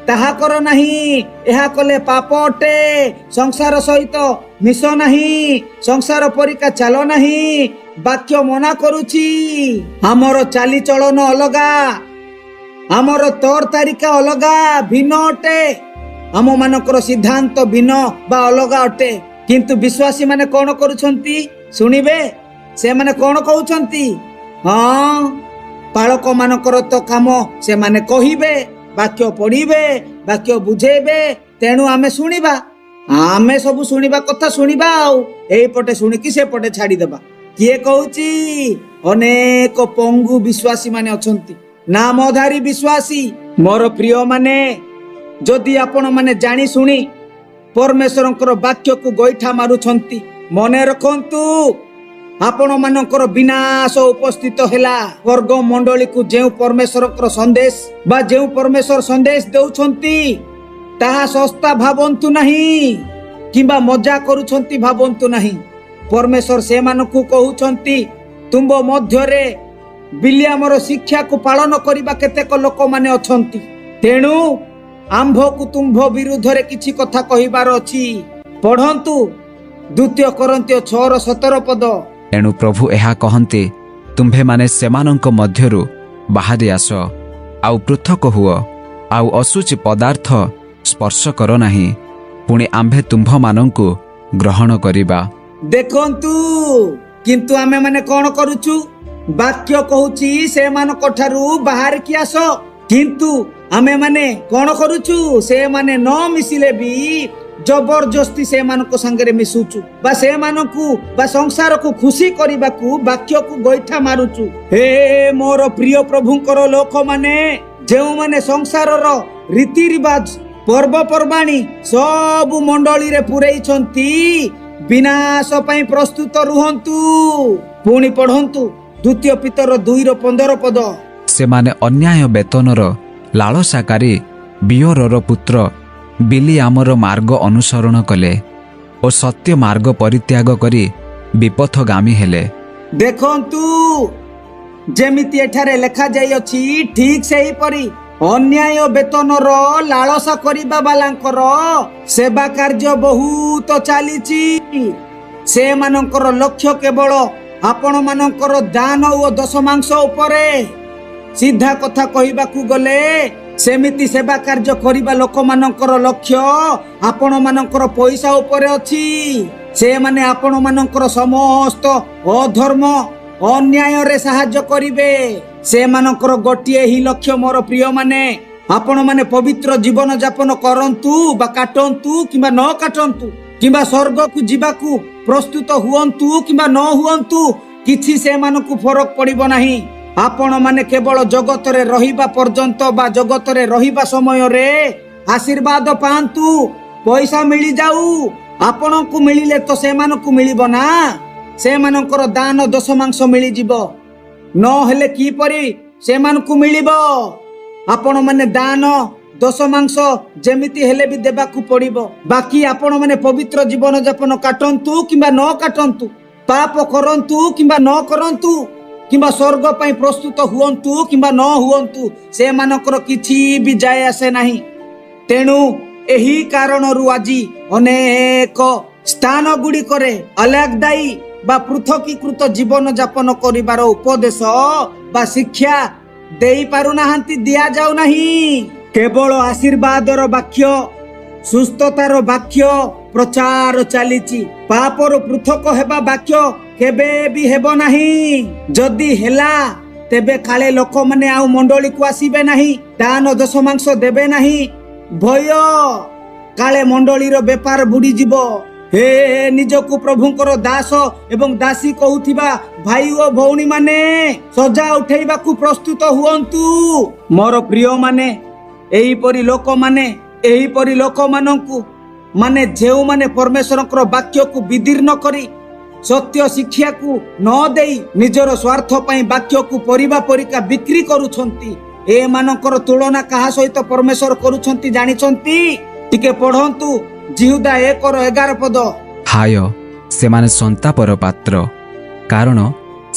[SPEAKER 1] ତାହା କର ନାହିଁ, ଏହା କଲେ ପାପ ଅଟେ, ସଂସାର ସହିତ ମିଶ ନାହିଁ, ସଂସାର ପରିକା ଚାଲ ନାହିଁ। ବାକ୍ୟ ମନା କରୁଛି। ଆମର ଚାଲିଚଳନ ଅଲଗା, ଆମର ତର ତାରିକା ଅଲଗା, ଭିନ୍ନ ଅଟେ। ଆମ ମାନଙ୍କର ସିଦ୍ଧାନ୍ତ ଭିନ୍ନ ବା ଅଲଗା ଅଟେ। କିନ୍ତୁ ବିଶ୍ୱାସୀ ମାନେ କଣ କରୁଛନ୍ତି ଶୁଣିବେ? ସେମାନେ କଣ କହୁଛନ୍ତି? ହଁ, ପାଳକ ମାନଙ୍କର ତ କାମ ସେମାନେ କହିବେ, ବାକ୍ୟ ପଢିବେ, ବାକ୍ୟ ବୁଝେଇବେ, ତେଣୁ ଆମେ ଶୁଣିବା। ଆମେ ସବୁ ଶୁଣିବା କଥା ଶୁଣିବା, ଆଉ ଏଇପଟେ ଶୁଣିକି ସେପଟେ ଛାଡିଦେବା। କିଏ କହୁଛି? ଅନେକ ପଙ୍ଗୁ ବିଶ୍ୱାସୀ ମାନେ ଅଛନ୍ତି, ନାମଧାରୀ ବିଶ୍ୱାସୀ। ମୋର ପ୍ରିୟ ମାନେ, ଯଦି ଆପଣ ମାନେ ଜାଣି ଶୁଣି ପରମେଶ୍ୱରଙ୍କର ବାକ୍ୟକୁ ଗୋଇଠା ମାରୁଛନ୍ତି, ମନେ ରଖନ୍ତୁ ଆପଣ ମାନଙ୍କର ବିନାଶ ଉପସ୍ଥିତ ହେଲା। ବର୍ଗ ମଣ୍ଡଳୀକୁ ଯେଉଁ ପରମେଶ୍ୱରଙ୍କର ସନ୍ଦେଶ ବା ଯେଉଁ ପରମେଶ୍ୱର ସନ୍ଦେଶ ଦେଉଛନ୍ତି ତାହା ଶସ୍ତା ଭାବନ୍ତୁ ନାହିଁ, କିମ୍ବା ମଜା କରୁଛନ୍ତି ଭାବନ୍ତୁ ନାହିଁ। ପରମେଶ୍ୱର ସେମାନଙ୍କୁ କହୁଛନ୍ତି, ତୁମ୍ଭ ମଧ୍ୟରେ ବିଲିଆମର ଶିକ୍ଷାକୁ ପାଳନ କରିବା କେତେକ ଲୋକମାନେ ଅଛନ୍ତି, ତେଣୁ ଆମ୍ଭକୁ ତୁମ୍ଭ ବିରୁଦ୍ଧରେ କିଛି କଥା କହିବାର ଅଛି। ପଢନ୍ତୁ 2 କରିନ୍ଥୀୟ 6:17 ପଦ।
[SPEAKER 2] ଏଣୁ ପ୍ରଭୁ ଏହା କହନ୍ତି, ତୁମ୍ଭେମାନେ ସେମାନଙ୍କ ମଧ୍ୟରୁ ବାହାରି ଆସ, ଆଉ ପୃଥକ ହୁଅ, ଆଉ ଅଶୁଚି ପଦାର୍ଥ ସ୍ପର୍ଶ କର ନାହିଁ, ପୁଣି ଆମ୍ଭେ ତୁମ୍ଭମାନଙ୍କୁ ଗ୍ରହଣ କରିବା।
[SPEAKER 1] ଦେଖନ୍ତୁ, କିନ୍ତୁ ଆମେ ମାନେ କଣ କରୁଛୁ? ବାକ୍ୟ କହୁଛି ସେମାନଙ୍କ ଠାରୁ ବାହାରିକି ଆସ, କିନ୍ତୁ ଆମେ ମାନେ କଣ କରୁଛୁ? ସେମାନେ ନ ମିଶିଲେ ବି ଜବରଦସ୍ତି ସେମାନଙ୍କ ସାଙ୍ଗରେ ମିଶୁଛୁ, ବା ସେମାନଙ୍କୁ ବା ସଂସାରକୁ ଖୁସି କରିବାକୁ ବାକ୍ୟକୁ ଗୋଇଠା ମାରୁଛୁ। ହେ ମୋର ପ୍ରିୟ ପ୍ରଭୁଙ୍କର ଲୋକମାନେ, ଯେଉଁମାନେ ସଂସାରର ରୀତି ରିବାଜ ପର୍ବପର୍ବାଣୀ ସବୁ ମଣ୍ଡଳୀରେ ପୁରେଇଛନ୍ତି, ବିନାଶ ପାଇଁ ପ୍ରସ୍ତୁତ ରୁହନ୍ତୁ। ପୁଣି ପଢନ୍ତୁ 2 ପିତର 2:15 ପଦ।
[SPEAKER 2] ସେମାନେ ଅନ୍ୟାୟ ବେତନର ଲାଳସାକାରୀ ବିୟୋରର ପୁତ୍ର ବିଲିଆମର ମାର୍ଗ ଅନୁସରଣ କଲେ ଓ ସତ୍ୟ ମାର୍ଗ ପରିତ୍ୟାଗ କରି ବିପଥଗାମୀ ହେଲେ।
[SPEAKER 1] ଦେଖନ୍ତୁ, ଯେମିତି ଏଠାରେ ଲେଖାଯାଇଅଛି, ଠିକ ସେହିପରି ଅନ୍ୟାୟ ବେତନର ଲାଳସା କରିବା ବାଲାଙ୍କର ସେବା କାର୍ଯ୍ୟ ବହୁତ ଚାଲିଛି। ସେମାନଙ୍କର ଲକ୍ଷ୍ୟ କେବଳ ଆପଣ ମାନଙ୍କର ଦାନ ଓ ଦଶମାଂଶ ଉପରେ। ସିଧା କଥା କହିବାକୁ ଗଲେ, ସେମିତି ସେବା କାର୍ଯ୍ୟ କରିବା ଲୋକମାନଙ୍କର ଲକ୍ଷ୍ୟ ଆପଣ ମାନଙ୍କର ପଇସା ଉପରେ ଅଛି। ସେମାନେ ଆପଣ ମାନଙ୍କର ସମସ୍ତ ଅଧର୍ମ ଅନ୍ୟାୟରେ ସାହାଯ୍ୟ କରିବେ। ସେମାନଙ୍କର ଗୋଟିଏ ହିଁ ଲକ୍ଷ୍ୟ, ମୋର ପ୍ରିୟ ମାନେ, ଆପଣ ମାନେ ପବିତ୍ର ଜୀବନ ଯାପନ କରନ୍ତୁ ବା କାଟନ୍ତୁ କିମ୍ବା ନ କାଟନ୍ତୁ, କିମ୍ବା ସ୍ୱର୍ଗକୁ ଯିବାକୁ ପ୍ରସ୍ତୁତ ହୁଅନ୍ତୁ କିମ୍ବା ନ ହୁଅନ୍ତୁ, କିଛି ସେମାନଙ୍କୁ ଫରକ ପଡିବ ନାହିଁ। ଆପଣ ମାନେ କେବଳ ଜଗତରେ ରହିବା ପର୍ଯ୍ୟନ୍ତ ବା ଜଗତରେ ରହିବା ସମୟରେ ଆଶୀର୍ବାଦ ପାଆନ୍ତୁ, ପଇସା ମିଳିଯାଉ। ଆପଣଙ୍କୁ ମିଳିଲେ ତ ସେମାନଙ୍କୁ ମିଳିବ ନା, ସେମାନଙ୍କର ଦାନ ଦଶମାଂଶ ମିଳିଯିବ। ନହେଲେ କିପରି ସେମାନଙ୍କୁ ମିଳିବ? ଆପଣ ମାନେ ଦାନ ଦଶମାଂଶ ଯେମିତି ହେଲେ ବି ଦେବାକୁ ପଡିବ। ବାକି ଆପଣ ମାନେ ପବିତ୍ର ଜୀବନ ଯାପନ କାଟନ୍ତୁ କିମ୍ବା ନ କାଟନ୍ତୁ, ପାପ କରନ୍ତୁ କିମ୍ବା ନ କରନ୍ତୁ, କିମ୍ବା ସ୍ୱର୍ଗ ପାଇଁ ପ୍ରସ୍ତୁତ ହୁଅନ୍ତୁ କିମ୍ବା ନ ହୁଅନ୍ତୁ, ସେମାନଙ୍କର କିଛି ବି ଯାଏ ଆସେ ନାହିଁ। ତେଣୁ ଏହି କାରଣରୁ ଆଜି ଅନେକ ସ୍ଥାନ ଗୁଡ଼ିକରେ ଅଲଗଦାୟୀ ବା ପୃଥକୀକୃତ ଜୀବନ ଯାପନ କରିବାର ଉପଦେଶ ବା ଶିକ୍ଷା ଦେଇ ପାରୁନାହାନ୍ତି, ଦିଆଯାଉ ନାହିଁ। କେବଳ ଆଶୀର୍ବାଦର ବାକ୍ୟ, ସୁସ୍ଥତାର ବାକ୍ୟ ପ୍ରଚାର ଚାଲିଛି। ପାପରୁ ପୃଥକ ହେବା ବାକ୍ୟ କେବେ ବି ହେବ ନାହିଁ। ଯଦି ହେଲା, ତେବେ କାଳେ ଲୋକମାନେ ଆଉ ମଣ୍ଡଳୀକୁ ଆସିବେ ନାହିଁ, ଦାନ ଦଶମାଂଶ ଦେବେ ନାହିଁ। ଭୟ, କାଳେ ମଣ୍ଡଳୀର ବେପାର ବୁଡିଯିବ। ହେ ନିଜକୁ ପ୍ରଭୁଙ୍କର ଦାସ ଏବଂ ଦାସୀ କହୁଥିବା ଭାଇ ଓ ଭଉଣୀ ମାନେ, ସଜା ଉଠେଇବାକୁ ପ୍ରସ୍ତୁତ ହୁଅନ୍ତୁ। ମୋର ପ୍ରିୟ ମାନେ, ଏହିପରି ଲୋକମାନଙ୍କୁ ମାନେ ଯେଉଁମାନେ ପରମେଶ୍ୱରଙ୍କର ବାକ୍ୟକୁ ବିଦୀର୍ଣ୍ଣ କରି ସତ୍ୟ ଶିକ୍ଷାକୁ ନ ଦେଇ ନିଜର ସ୍ୱାର୍ଥ ପାଇଁ ବାକ୍ୟକୁ ପରିବା ପରିକା ବିକ୍ରି କରୁଛନ୍ତି, ଏମାନଙ୍କର ତୁଳନା କାହା ସହିତ ପରମେଶ୍ୱର କରୁଛନ୍ତି ଜାଣିଛନ୍ତି? ଟିକେ ପଢନ୍ତୁ ଜିହୁଦା 1:11 ପଦ।
[SPEAKER 2] ହାୟ, ସେମାନେ ସନ୍ତାପର ପାତ୍ର, କାରଣ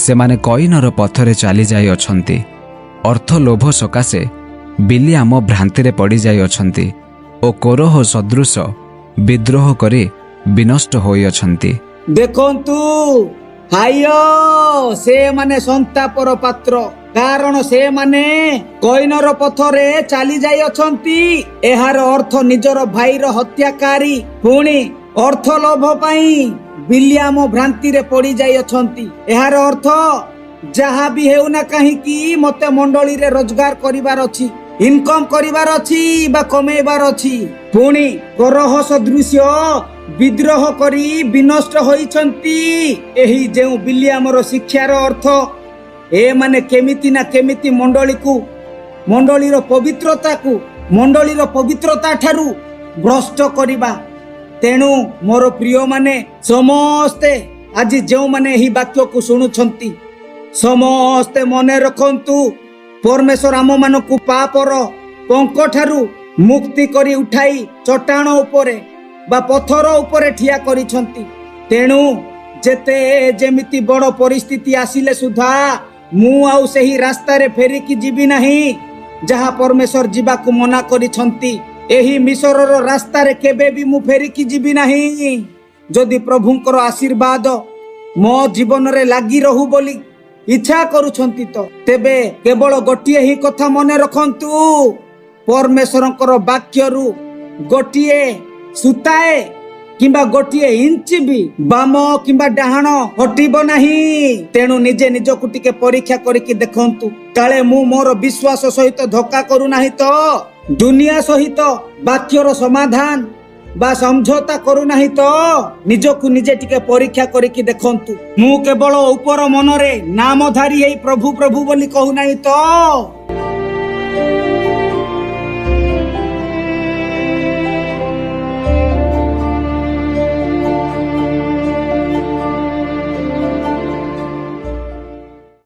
[SPEAKER 2] ସେମାନେ କଇନର ପଥରେ ଚାଲିଯାଇଅଛନ୍ତି। ଅର୍ଥ ଲୋଭ ସକାଶେ ବିଲିଆମ ଭ୍ରାନ୍ତିରେ ପଡ଼ିଯାଇଅଛନ୍ତି ଓ କୋରହ ସଦୃଶ ବିଦ୍ରୋହ କରି ବିନଷ୍ଟ ହୋଇଅଛନ୍ତି।
[SPEAKER 1] ଦେଖନ୍ତୁ, ହାୟ, ସେମାନେ ସନ୍ତାପର ପାତ୍ର, କାରଣ ସେମାନେ କଇନର ପଥରେ ଚାଲି ଯାଇଅଛନ୍ତି। ଏହାର ଅର୍ଥ ନିଜର ଭାଇର ହତ୍ୟାକାରୀ, ପୁଣି ଅର୍ଥ ଲୋଭ ପାଇଁ ବିଲିଆମ ଭ୍ରାନ୍ତିରେ ପଡି ଯାଇଅଛନ୍ତି। ଏହାର ଅର୍ଥ, ଯାହା ବି ହେଉନା କାହିଁକି ମତେ ମଣ୍ଡଳୀରେ ରୋଜଗାର କରିବାର ଅଛି, ଇନକମ୍ କରିବାର ଅଛି ବା କମେଇବାର ଅଛି। ପୁଣି କରହ ସଦୃଶ୍ୟ ବିଦ୍ରୋହ କରି ବିନଷ୍ଟ ହୋଇଛନ୍ତି। ଏହି ଯେଉଁ ବିଲିଆମର ଶିକ୍ଷାର ଅର୍ଥ, ଏମାନେ କେମିତି ନା କେମିତି ମଣ୍ଡଳୀର ପବିତ୍ରତା ଠାରୁ ଭ୍ରଷ୍ଟ କରିବା। ତେଣୁ ମୋର ପ୍ରିୟମାନେ ସମସ୍ତେ ଆଜି ଯେଉଁମାନେ ଏହି ବାକ୍ୟକୁ ଶୁଣୁଛନ୍ତି, ସମସ୍ତେ ମନେ ରଖନ୍ତୁ, ପରମେଶ୍ୱର ଆମମାନଙ୍କୁ ପାପର ପଙ୍କ ଠାରୁ ମୁକ୍ତି କରି ଉଠାଇ ଚଟାଣ ଉପରେ ବା ପଥର ଉପରେ ଠିଆ କରିଛନ୍ତି। ତେଣୁ ଯେମିତି ବଡ଼ ପରିସ୍ଥିତି ଆସିଲେ ସୁଦ୍ଧା ମୁଁ ଆଉ ସେହି ରାସ୍ତାରେ ଫେରିକି ଯିବି ନାହିଁ ଯାହା ପରମେଶ୍ୱର ଯିବାକୁ ମନା କରିଛନ୍ତି। ଏହି ମିଶରର ରାସ୍ତାରେ କେବେ ବି ମୁଁ ଫେରିକି ଯିବି ନାହିଁ। ଯଦି ପ୍ରଭୁଙ୍କର ଆଶୀର୍ବାଦ ମୋ ଜୀବନରେ ଲାଗି ରହୁ ବୋଲି ଇଚ୍ଛା କରୁଛନ୍ତି ତ ତେବେ କେବଳ ଗୋଟିଏ ହିଁ କଥା ମନେ ରଖନ୍ତୁ, ପରମେଶ୍ୱରଙ୍କର ବାକ୍ୟରୁ ଗୋଟିଏ ସୂତାଏ କିମ୍ବା ଗୋଟିଏ ଇଞ୍ଚ ବି ବାମ କିମ୍ବା ଡାହାଣ ହଟିବ ନାହିଁ। ତେଣୁ ନିଜେ ନିଜକୁ ଟିକେ ପରୀକ୍ଷା କରିକି ଦେଖନ୍ତୁ, କାଳେ ମୁଁ ମୋର ବିଶ୍ୱାସ ସହିତ ଧୋକା କରୁନାହିଁ ତ, ଦୁନିଆ ସହିତ ବାକ୍ୟର ସମାଧାନ ବା ସମଝୋତା କରୁନାହିଁ ତ। ନିଜକୁ ନିଜେ ଟିକେ ପରୀକ୍ଷା କରିକି ଦେଖନ୍ତୁ। ମୁଁ କେବଳ ଉପର ମନରେ ନାମଧାରୀ ଏଇ ପ୍ରଭୁ ବୋଲି କହୁନାହିଁ ତ।